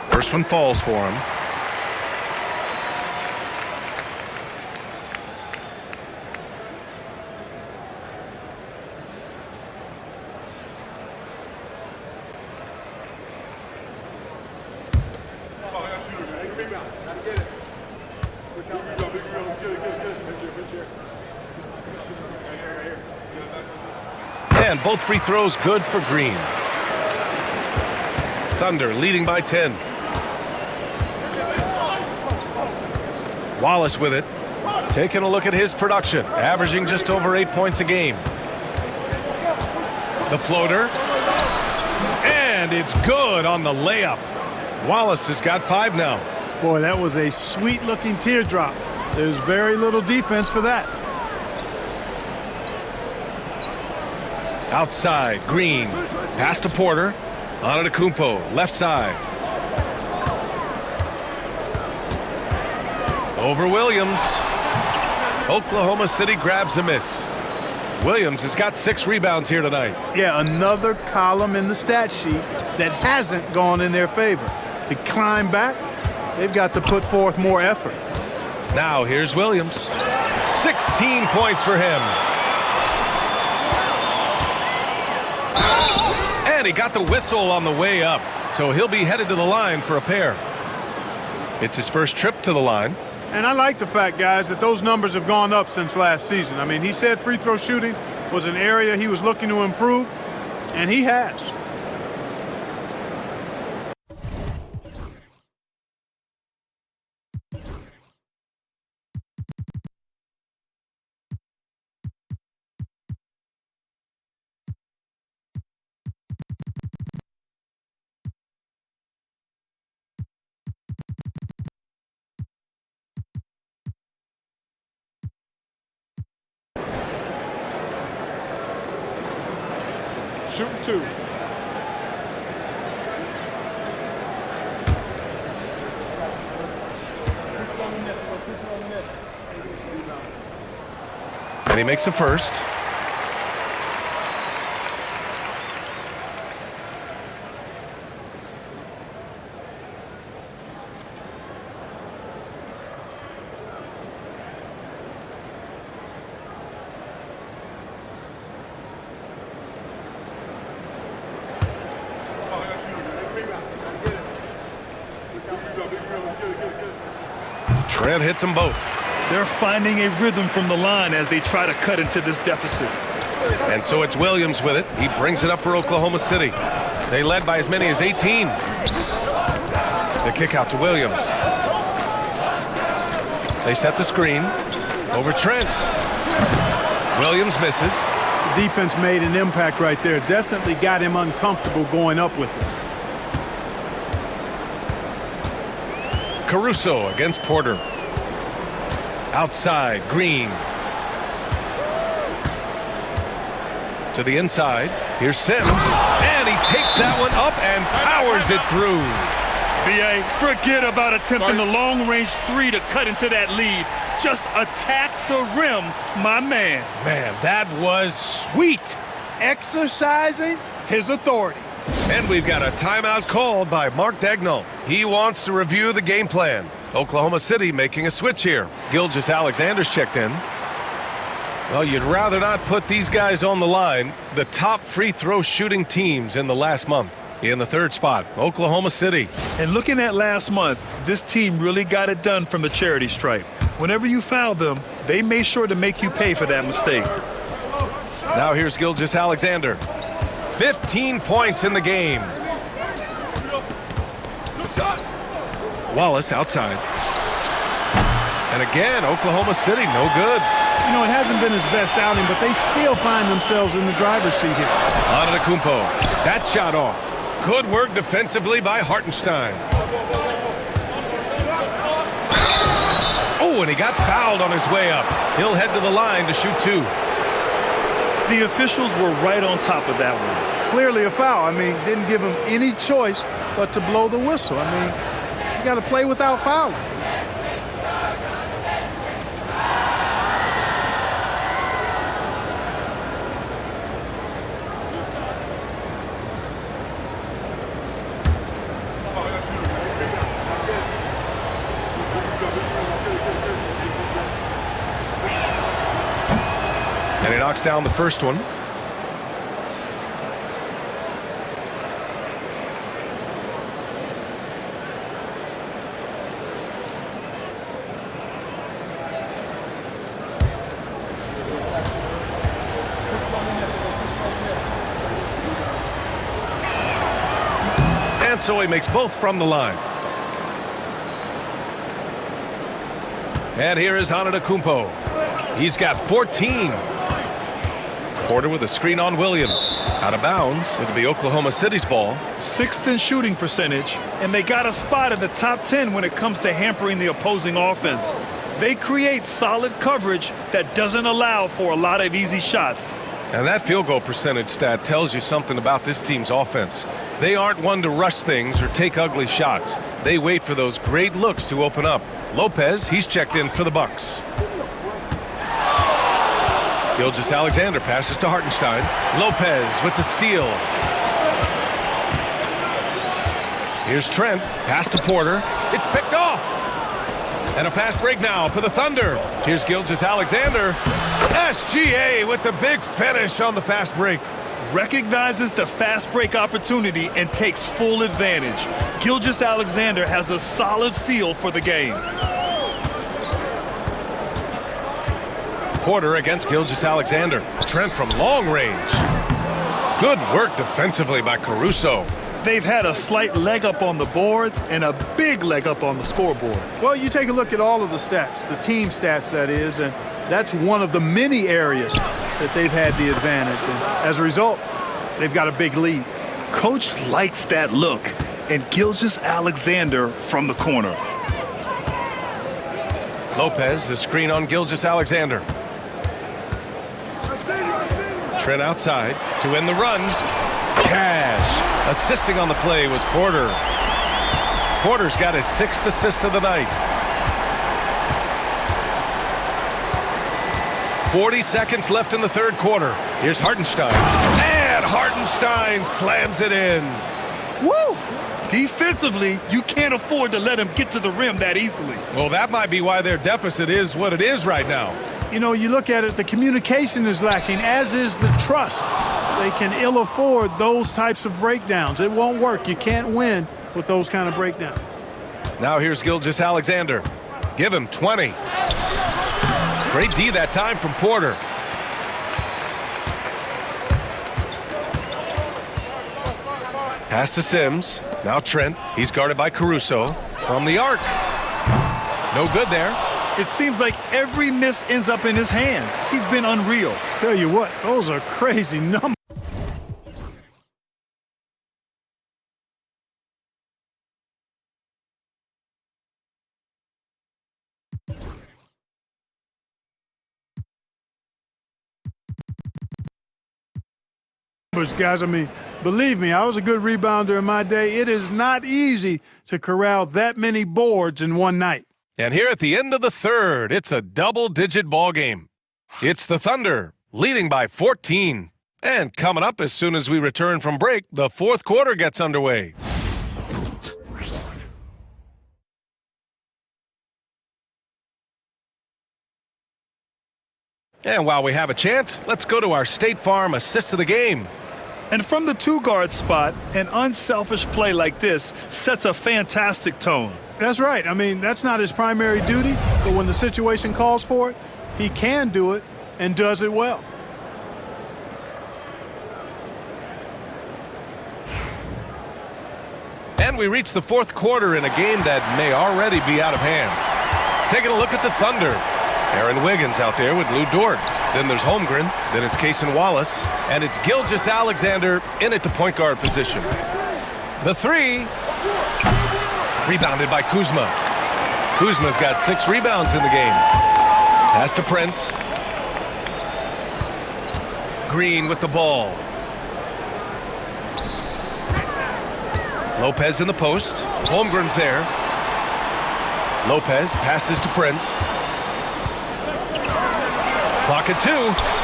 S1: First one falls for him. And both free throws good for Green. Thunder leading by 10. Wallace with it. Taking a look at his production. Averaging just over 8 points a game. The floater. And it's good on the layup. Wallace has got 5 now.
S3: Boy, that was a sweet-looking teardrop. There's very little defense for that.
S1: Outside, Green. Pass to Porter. Antetokounmpo, left side. Over Williams. Oklahoma City grabs a miss. Williams has got 6 rebounds here tonight.
S3: Yeah, another column in the stat sheet that hasn't gone in their favor. To climb back, they've got to put forth more effort.
S1: Now here's Williams. 16 points for him. And he got the whistle on the way up, so he'll be headed to the line for a pair. It's his first trip to the line.
S3: And I like the fact, guys, that those numbers have gone up since last season. I mean, he said free throw shooting was an area he was looking to improve, and he has.
S4: Shooting 2.
S1: And he makes a first. Trent hits them both.
S2: They're finding a rhythm from the line as they try to cut into this deficit.
S1: And so it's Williams with it. He brings it up for Oklahoma City. They led by as many as 18. The kick out to Williams. They set the screen. Over Trent. Williams misses.
S3: The defense made an impact right there. Definitely got him uncomfortable going up with it.
S1: Caruso against Porter. Outside, Green. To the inside. Here's Sims. And he takes that one up and powers it through.
S2: B.A., forget about attempting the long-range 3 to cut into that lead. Just attack the rim, my man.
S1: Man, that was sweet.
S3: Exercising his authority.
S1: And we've got a timeout called by Mark Daigneault. He wants to review the game plan. Oklahoma City making a switch here. Gilgeous-Alexander's checked in. Well, you'd rather not put these guys on the line. The top free throw shooting teams in the last month. In the third spot, Oklahoma City.
S2: And looking at last month, this team really got it done from the charity stripe. Whenever you fouled them, they made sure to make you pay for that mistake.
S1: Now here's Gilgeous-Alexander. 15 points in the game. Wallace outside. And again, Oklahoma City, no good.
S3: You know, it hasn't been his best outing, but they still find themselves in the driver's seat here.
S1: Antetokounmpo, that shot off. Good work defensively by 𝙁𝙗𝙗. Oh, and he got fouled on his way up. He'll head to the line to shoot 2.
S2: The officials were right on top of that one.
S3: Clearly a foul. I mean, didn't give him any choice but to blow the whistle. I mean, you got to play without fouling.
S1: And he knocks down the first one. And so he makes both from the line. And here is Antetokounmpo. He's got 14. Porter with a screen on Williams. Out of bounds. It'll be Oklahoma City's ball.
S2: 6th in shooting percentage, and they got a spot in the top 10 when it comes to hampering the opposing offense. They create solid coverage that doesn't allow for a lot of easy shots.
S1: And that field goal percentage stat tells you something about this team's offense. They aren't one to rush things or take ugly shots. They wait for those great looks to open up. Lopez, he's checked in for the Bucks. Gilgeous-Alexander passes to Hartenstein. Lopez with the steal. Here's Trent, pass to Porter. It's picked off. And a fast break now for the Thunder. Here's Gilgeous-Alexander. SGA with the big finish on the fast break.
S2: Recognizes the fast break opportunity and takes full advantage. Gilgeous-Alexander has a solid feel for the game.
S1: Porter against Gilgeous-Alexander. Trent from long range. Good work defensively by Caruso.
S2: They've had a slight leg up on the boards and a big leg up on the scoreboard.
S3: Well, you take a look at all of the stats, the team stats that is, and that's one of the many areas that they've had the advantage. And as a result, they've got a big lead.
S2: Coach likes that look, and Gilgeous-Alexander from the corner.
S1: Lopez, the screen on Gilgeous-Alexander. Trent outside to end the run. Cash. Assisting on the play was Porter. Porter's got his 6th assist of the night. 40 seconds left in the third quarter. Here's Hartenstein. And Hartenstein slams it in.
S2: Woo! Defensively, you can't afford to let him get to the rim that easily.
S1: Well, that might be why their deficit is what it is right now.
S3: You know, you look at it, the communication is lacking, as is the trust. They can ill afford those types of breakdowns. It won't work. You can't win with those kind of breakdowns.
S1: Now here's Gilgeous-Alexander. Give him 20. Great D that time from Porter. Pass to Sims. Now Trent. He's guarded by Caruso. From the arc. No good there.
S2: It seems like every miss ends up in his hands. He's been unreal.
S3: Tell you what, those are crazy numbers. Guys, I mean, believe me, I was a good rebounder in my day. It is not easy to corral that many boards in one night.
S1: And here at the end of the third, it's a double-digit ball game. It's the Thunder leading by 14. And coming up as soon as we return from break, the fourth quarter gets underway. And while we have a chance, let's go to our State Farm assist of the game.
S2: And from the two-guard spot, an unselfish play like this sets a fantastic tone.
S3: That's right. I mean, that's not his primary duty, but when the situation calls for it, he can do it and does it well.
S1: And we reach the fourth quarter in a game that may already be out of hand. Taking a look at the Thunder. Aaron Wiggins out there with Lou Dort. Then there's Holmgren. Then it's Cason Wallace. And it's Gilgeous-Alexander in at the point guard position. The three. Rebounded by Kuzma. Kuzma's got 6 rebounds in the game. Pass to Prince. Green with the ball. Lopez in the post. Holmgren's there. Lopez passes to Prince. Clock at 2.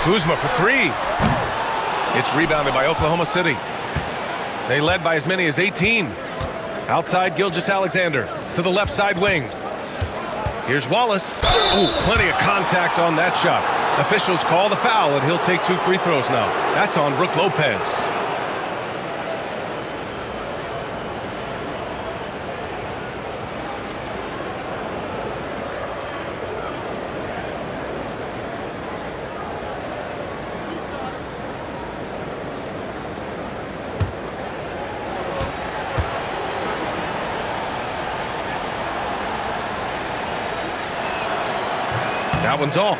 S1: Kuzma for 3. It's rebounded by Oklahoma City. They led by as many as 18. Outside Gilgeous-Alexander to the left side wing. Here's Wallace. Ooh, plenty of contact on that shot. Officials call the foul, and he'll take 2 free throws now. That's on Brook Lopez. That one's off.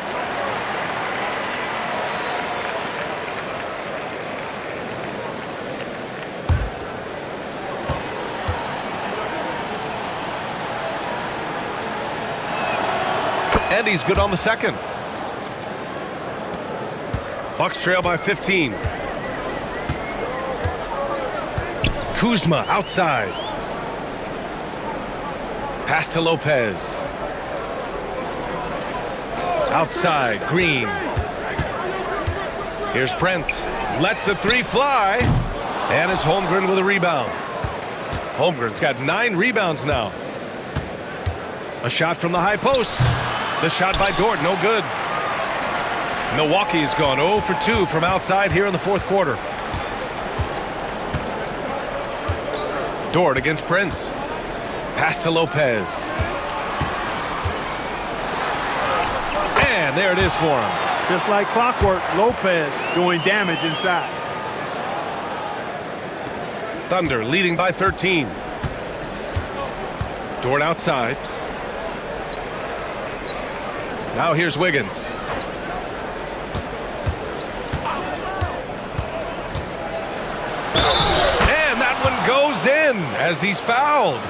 S1: And he's good on the second. Bucks trail by 15. Kuzma outside. Pass to Lopez. Outside, Green. Here's Prince. Lets the three fly. And it's Holmgren with a rebound. Holmgren's got 9 rebounds now. A shot from the high post. The shot by Dort, no good. Milwaukee's gone 0 for 2 from outside here in the fourth quarter. Dort against Prince. Pass to Lopez. And there it is for him.
S3: Just like clockwork, Lopez doing damage inside.
S1: Thunder leading by 13. Dort outside. Now here's Wiggins. And that one goes in as he's fouled.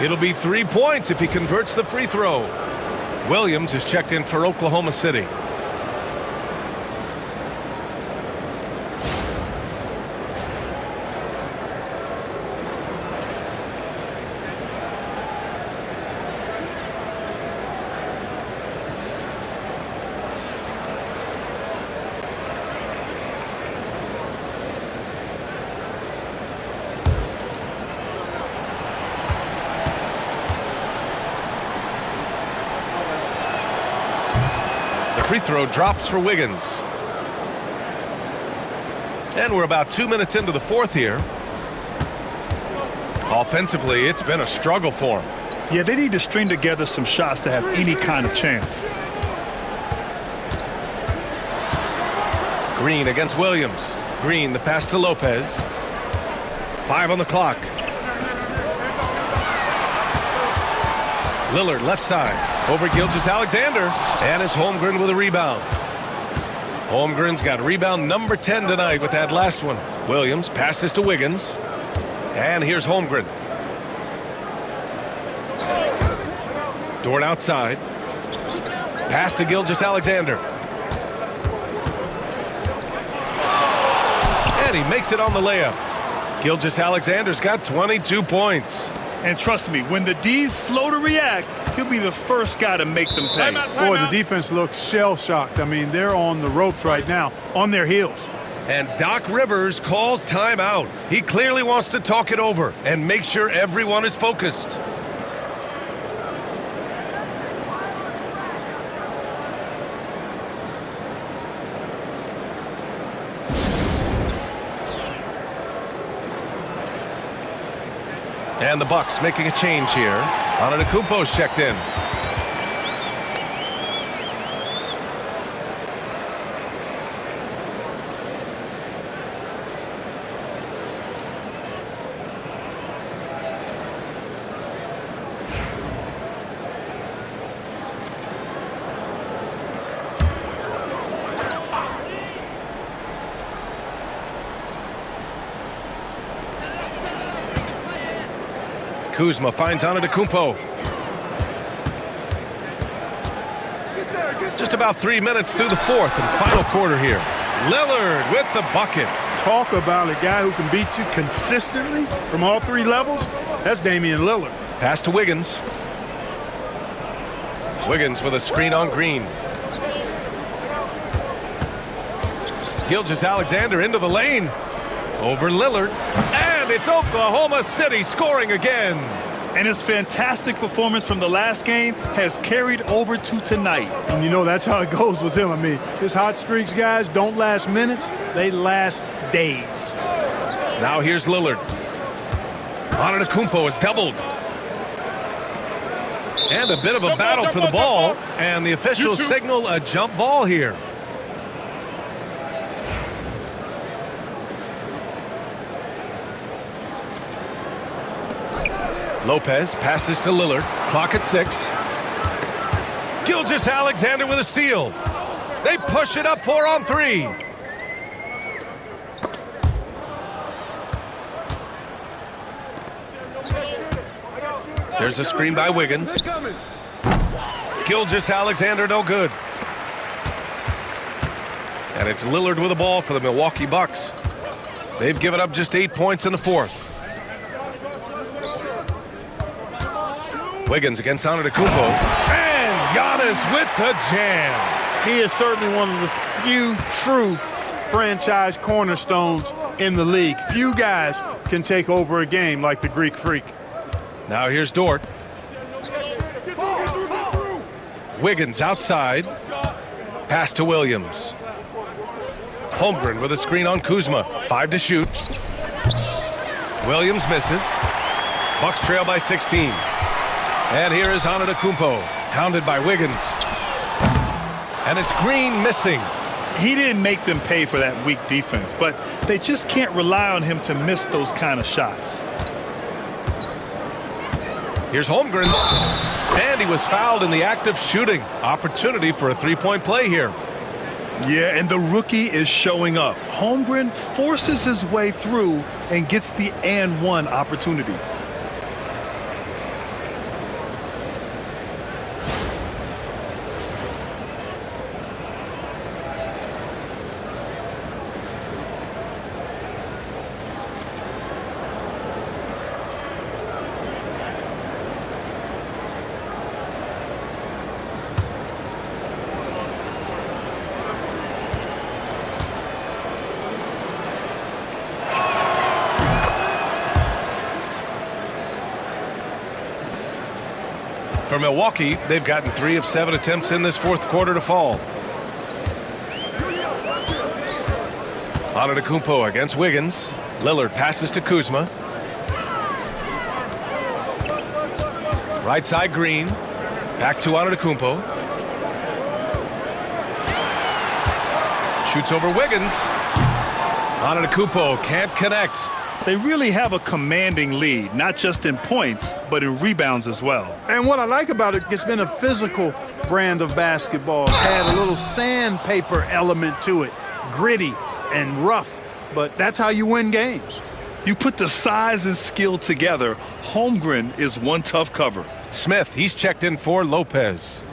S1: It'll be 3 points if he converts the free throw. Williams is checked in for Oklahoma City. Free throw drops for Wiggins. And we're about 2 minutes into the fourth here. Offensively, it's been a struggle for him.
S2: Yeah, they need to string together some shots to have any kind of chance.
S1: Green against Williams. Green, the pass to Lopez. 5 on the clock. Lillard left side. Over Gilgeous-Alexander, and it's Holmgren with a rebound. Holmgren's got rebound number 10 tonight with that last one. Williams passes to Wiggins, and here's Holmgren. Dort outside. Pass to Gilgeous-Alexander. And he makes it on the layup. Gilgeous-Alexander's got 22 points.
S2: And trust me, when the D's slow to react, he'll be the first guy to make them pay.
S3: Boy, the defense looks shell-shocked. I mean, they're on the ropes right now, on their heels.
S1: And Doc Rivers calls timeout. He clearly wants to talk it over and make sure everyone is focused. And the Bucks making a change here. Antetokounmpo's checked in. Kuzma finds Antetokounmpo. Just about 3 minutes through the fourth and final quarter here. Lillard with the bucket.
S3: Talk about a guy who can beat you consistently from all 3 levels. That's Damian Lillard.
S1: Pass to Wiggins. Wiggins with a screen on Green. Gilgeous-Alexander into the lane. Over Lillard. And it's Oklahoma City scoring again.
S2: And his fantastic performance from the last game has carried over to tonight.
S3: And you know, that's how it goes with him. I mean, his hot streaks, guys, don't last minutes. They last days.
S1: Now here's Lillard. Antetokounmpo is doubled. And a bit of a battle for the ball. And the officials signal a jump ball here. Lopez passes to Lillard. Clock at 6. Gilgeous-Alexander with a steal. They push it up 4 on 3. There's a screen by Wiggins. Gilgeous-Alexander no good. And it's Lillard with the ball for the Milwaukee Bucks. They've given up just 8 points in the fourth. Wiggins against Antetokounmpo. And Giannis with the jam.
S3: He is certainly one of the few true franchise cornerstones in the league. Few guys can take over a game like the Greek Freak.
S1: Now here's Dort. Wiggins outside. Pass to Williams. Holmgren with a screen on Kuzma. 5 to shoot. Williams misses. Bucks trail by 16. And here is Antetokounmpo, hounded by Wiggins. And it's Green missing.
S2: He didn't make them pay for that weak defense, but they just can't rely on him to miss those kind of shots.
S1: Here's Holmgren. And he was fouled in the act of shooting. Opportunity for a three-point play here.
S2: Yeah, and the rookie is showing up. Holmgren forces his way through and gets the and one opportunity.
S1: For Milwaukee, they've gotten 3 of 7 attempts in this fourth quarter to fall. Antetokounmpo against Wiggins. Lillard passes to Kuzma. Right side Green. Back to Antetokounmpo. Shoots over Wiggins. Antetokounmpo can't connect.
S2: They really have a commanding lead, not just in points, but in rebounds as well.
S3: And what I like about it, it's been a physical brand of basketball. It's had a little sandpaper element to it, gritty and rough, but that's how you win games.
S2: You put the size and skill together, Holmgren is one tough cover.
S1: Smith, he's checked in for Lopez.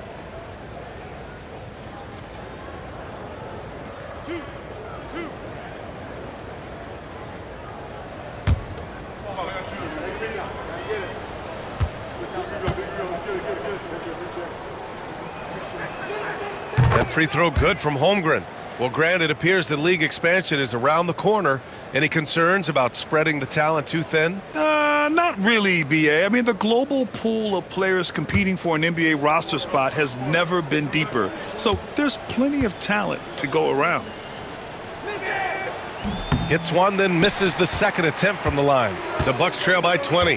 S1: That free throw good from Holmgren. Well, Grant, it appears the league expansion is around the corner. Any concerns about spreading the talent too thin?
S2: Not really, B.A. I mean, the global pool of players competing for an NBA roster spot has never been deeper. So there's plenty of talent to go around.
S1: Hits one, then misses the second attempt from the line. The Bucks trail by 20.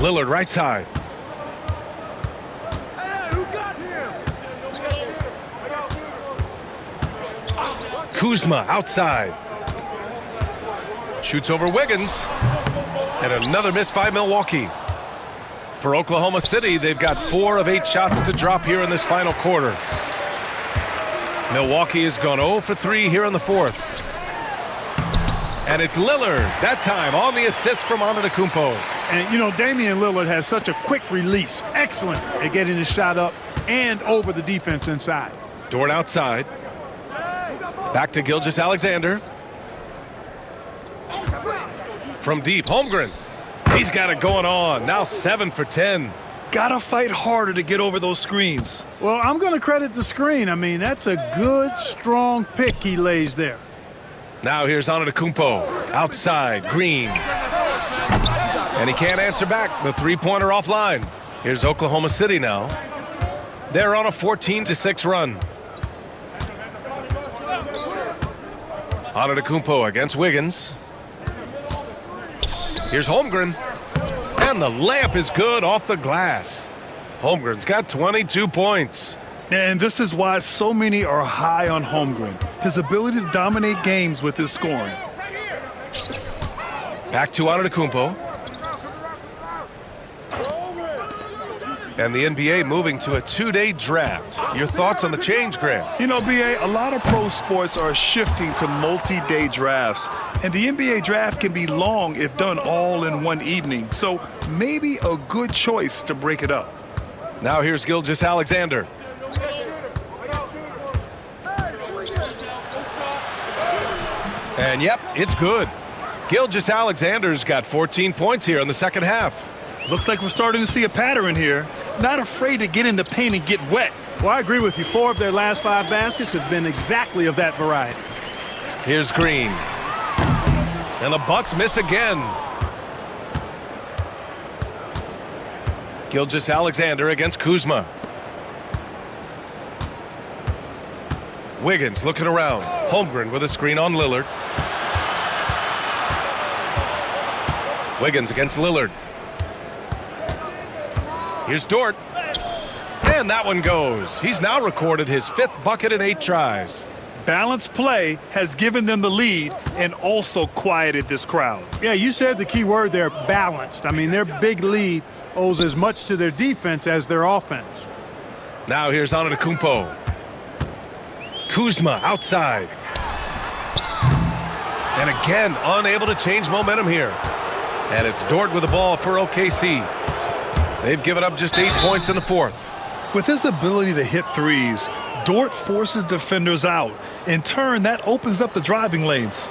S1: Lillard right side. Kuzma outside. Shoots over Wiggins. And another miss by Milwaukee. For Oklahoma City, they've got 4 of 8 shots to drop here in this final quarter. Milwaukee has gone 0 for 3 here in the fourth. And it's Lillard, that time on the assist from Antetokounmpo.
S3: And, you know, Damian Lillard has such a quick release. Excellent at getting his shot up and over the defense inside.
S1: Dort outside. Back to Gilgeous-Alexander. From deep, Holmgren. He's got it going on. Now 7 for 10.
S2: Gotta fight harder to get over those screens.
S3: Well, I'm going to credit the screen. I mean, that's a good, strong pick he lays there.
S1: Now here's Antetokounmpo. Outside, Green. And he can't answer back. The three-pointer offline. Here's Oklahoma City now. They're on a 14-6 run. Antetokounmpo against Wiggins. Here's Holmgren. And the layup is good off the glass. Holmgren's got 22 points.
S2: And this is why so many are high on Holmgren. His ability to dominate games with his scoring.
S1: Back to Antetokounmpo. And the NBA moving to a 2-day draft. Your thoughts on the change, Grant?
S2: You know, B.A., a lot of pro sports are shifting to multi-day drafts. And the NBA draft can be long if done all in one evening. So maybe a good choice to break it up.
S1: Now here's Gilgeous-Alexander. And yep, it's good. Gilgeous-Alexander's got 14 points here in the second half.
S2: Looks like we're starting to see a pattern here. Not afraid to get in the paint and get wet.
S3: Well, I agree with you. 4 of their last 5 baskets have been exactly of that variety.
S1: Here's Green. And the Bucks miss again. Gilgeous-Alexander against Kuzma. Wiggins looking around. Holmgren with a screen on Lillard. Wiggins against Lillard. Here's Dort. And that one goes. He's now recorded his 5th bucket in 8 tries.
S2: Balanced play has given them the lead and also quieted this crowd.
S3: Yeah, you said the key word there, balanced. I mean, their big lead owes as much to their defense as their offense.
S1: Now here's Antetokounmpo. Kuzma outside. And again, unable to change momentum here. And it's Dort with the ball for OKC. They've given up just 8 points in the 4th.
S2: With his ability to hit threes, Dort forces defenders out. In turn, that opens up the driving lanes.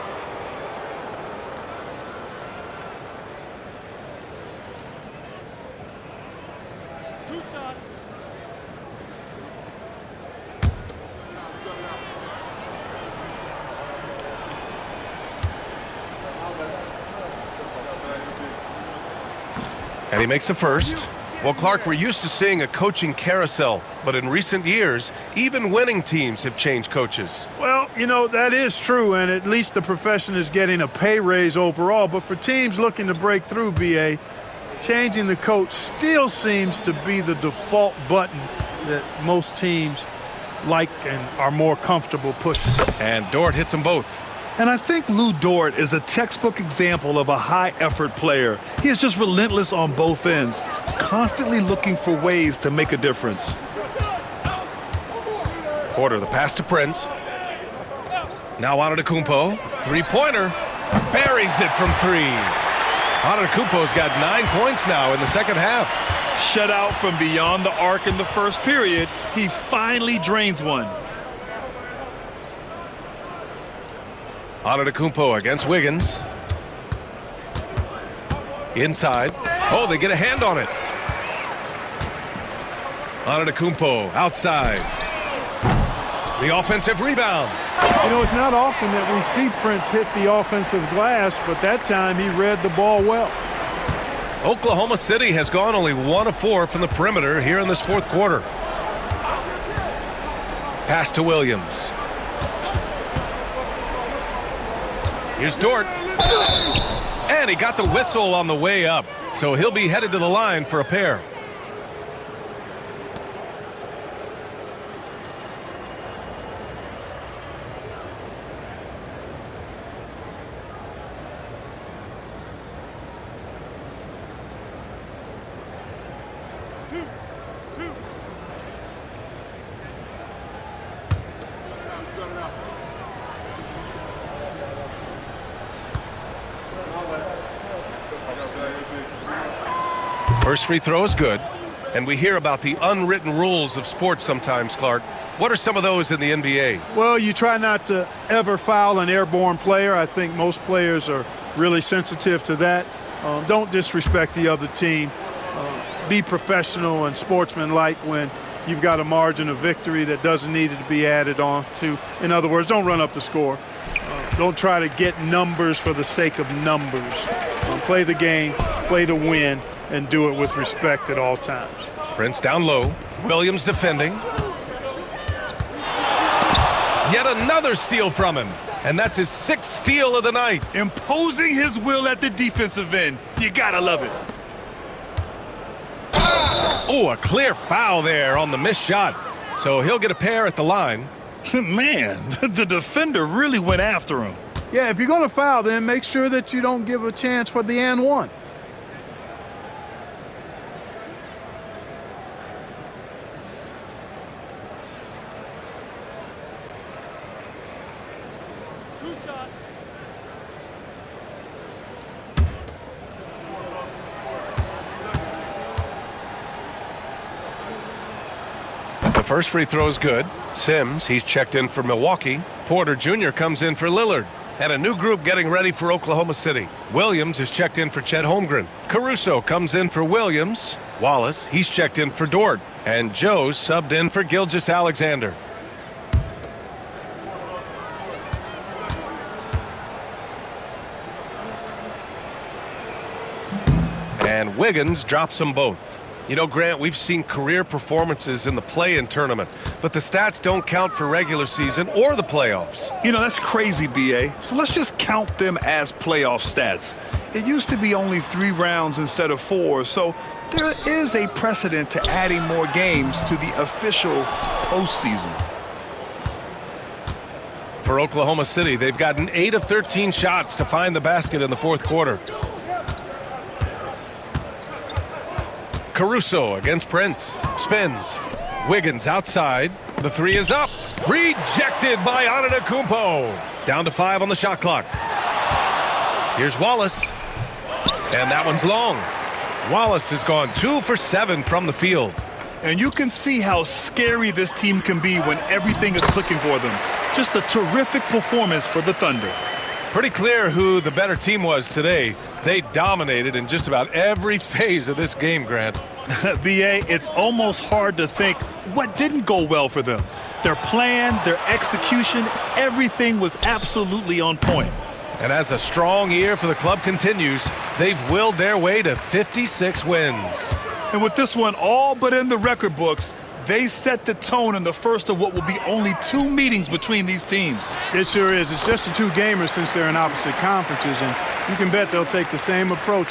S1: And he makes the first. Well, Clark, we're used to seeing a coaching carousel, but in recent years, even winning teams have changed coaches.
S3: Well, you know, that is true, and at least the profession is getting a pay raise overall. But for teams looking to break through, B.A., changing the coach still seems to be the default button that most teams like and are more comfortable pushing.
S1: And Dort hits them both.
S2: And I think Lou Dort is a textbook example of a high-effort player. He is just relentless on both ends, constantly looking for ways to make a difference.
S1: Porter, the pass to Prince. Now Antetokounmpo, 3-pointer, buries it from 3. Antetokounmpo's got 9 points now in the second half.
S2: Shut out from beyond the arc in the first period, he finally drains one.
S1: Antetokounmpo against Wiggins. Inside. Oh, they get a hand on it. Antetokounmpo outside. The offensive rebound.
S3: You know, it's not often that we see Prince hit the offensive glass, but that time he read the ball well.
S1: Oklahoma City has gone only 1 of 4 from the perimeter here in this 4th quarter. Pass to Williams. Here's Dort. And he got the whistle on the way up, so he'll be headed to the line for a pair. First free throw is good, and we hear about the unwritten rules of sports sometimes, Clark. What are some of those in the NBA?
S3: Well, you try not to ever foul an airborne player. I think most players are really sensitive to that. Don't disrespect the other team. Be professional and sportsmanlike when you've got a margin of victory that doesn't need to be added on to. In other words, don't run up the score. Don't try to get numbers for the sake of numbers. Play the game, play to win, and do it with respect at all times.
S1: Prince down low. Williams defending. Yet another steal from him. And that's his 6th steal of the night.
S2: Imposing his will at the defensive end. You gotta love it.
S1: Oh, a clear foul there on the missed shot. So he'll get a pair at the line.
S2: Man, the defender really went after him.
S3: Yeah, if you're going to foul, then make sure that you don't give a chance for the and one.
S1: The first free throw is good. Sims, he's checked in for Milwaukee. Porter Jr. comes in for Lillard. And a new group getting ready for Oklahoma City. Williams is checked in for Chet Holmgren. Caruso comes in for Williams. Wallace, he's checked in for Dort. And Joe's subbed in for Gilgeous-Alexander. And Wiggins drops them both. You know, Grant, we've seen career performances in the play-in tournament, but the stats don't count for regular season or the playoffs.
S2: You know, that's crazy, B.A. So let's just count them as playoff stats. It used to be only 3 rounds instead of 4, so there is a precedent to adding more games to the official postseason.
S1: For Oklahoma City, they've gotten 8 of 13 shots to find the basket in the fourth quarter. Caruso against Prince. Spins. Wiggins outside. The 3 is up. Rejected by Antetokounmpo. Down to 5 on the shot clock. Here's Wallace. And that one's long. Wallace has gone 2 for 7 from the field.
S2: And you can see how scary this team can be when everything is clicking for them. Just a terrific performance for the Thunder.
S1: Pretty clear who the better team was today. They dominated in just about every phase of this game, Grant.
S2: B.A., it's almost hard to think what didn't go well for them. Their plan, their execution, everything was absolutely on point.
S1: And as a strong year for the club continues, they've willed their way to 56 wins.
S2: And with this one all but in the record books, they set the tone in the first of what will be only 2 meetings between these teams.
S3: It sure is. It's just a 2-gamer since they're in opposite conferences, and you can bet they'll take the same approach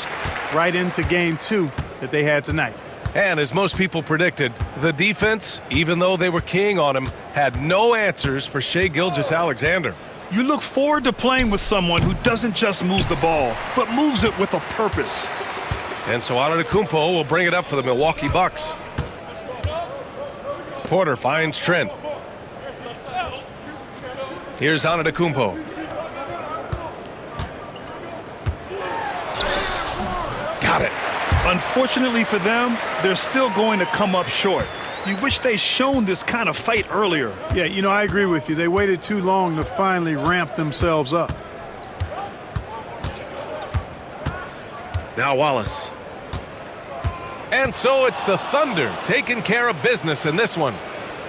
S3: right into game 2 that they had tonight.
S1: And as most people predicted, the defense, even though they were keying on him, had no answers for Shai Gilgeous-Alexander.
S2: You look forward to playing with someone who doesn't just move the ball, but moves it with a purpose.
S1: And so Antetokounmpo will bring it up for the Milwaukee Bucks. Porter finds Trent. Here's Antetokounmpo. Got it.
S2: Unfortunately for them, they're still going to come up short. You wish they'd shown this kind of fight earlier.
S3: Yeah, you know, I agree with you. They waited too long to finally ramp themselves up.
S1: Now Wallace. And so it's the Thunder taking care of business in this one.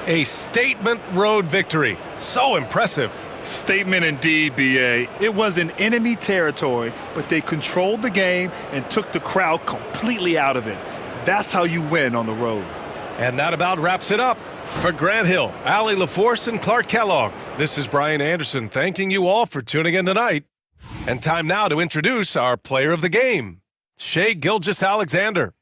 S1: A statement road victory. So impressive.
S2: Statement indeed, B.A. It was in enemy territory, but they controlled the game and took the crowd completely out of it. That's how you win on the road.
S1: And that about wraps it up. For Grant Hill, Allie LaForce, and Clark Kellogg, this is Brian Anderson thanking you all for tuning in tonight. And time now to introduce our player of the game, Shai Gilgeous-Alexander.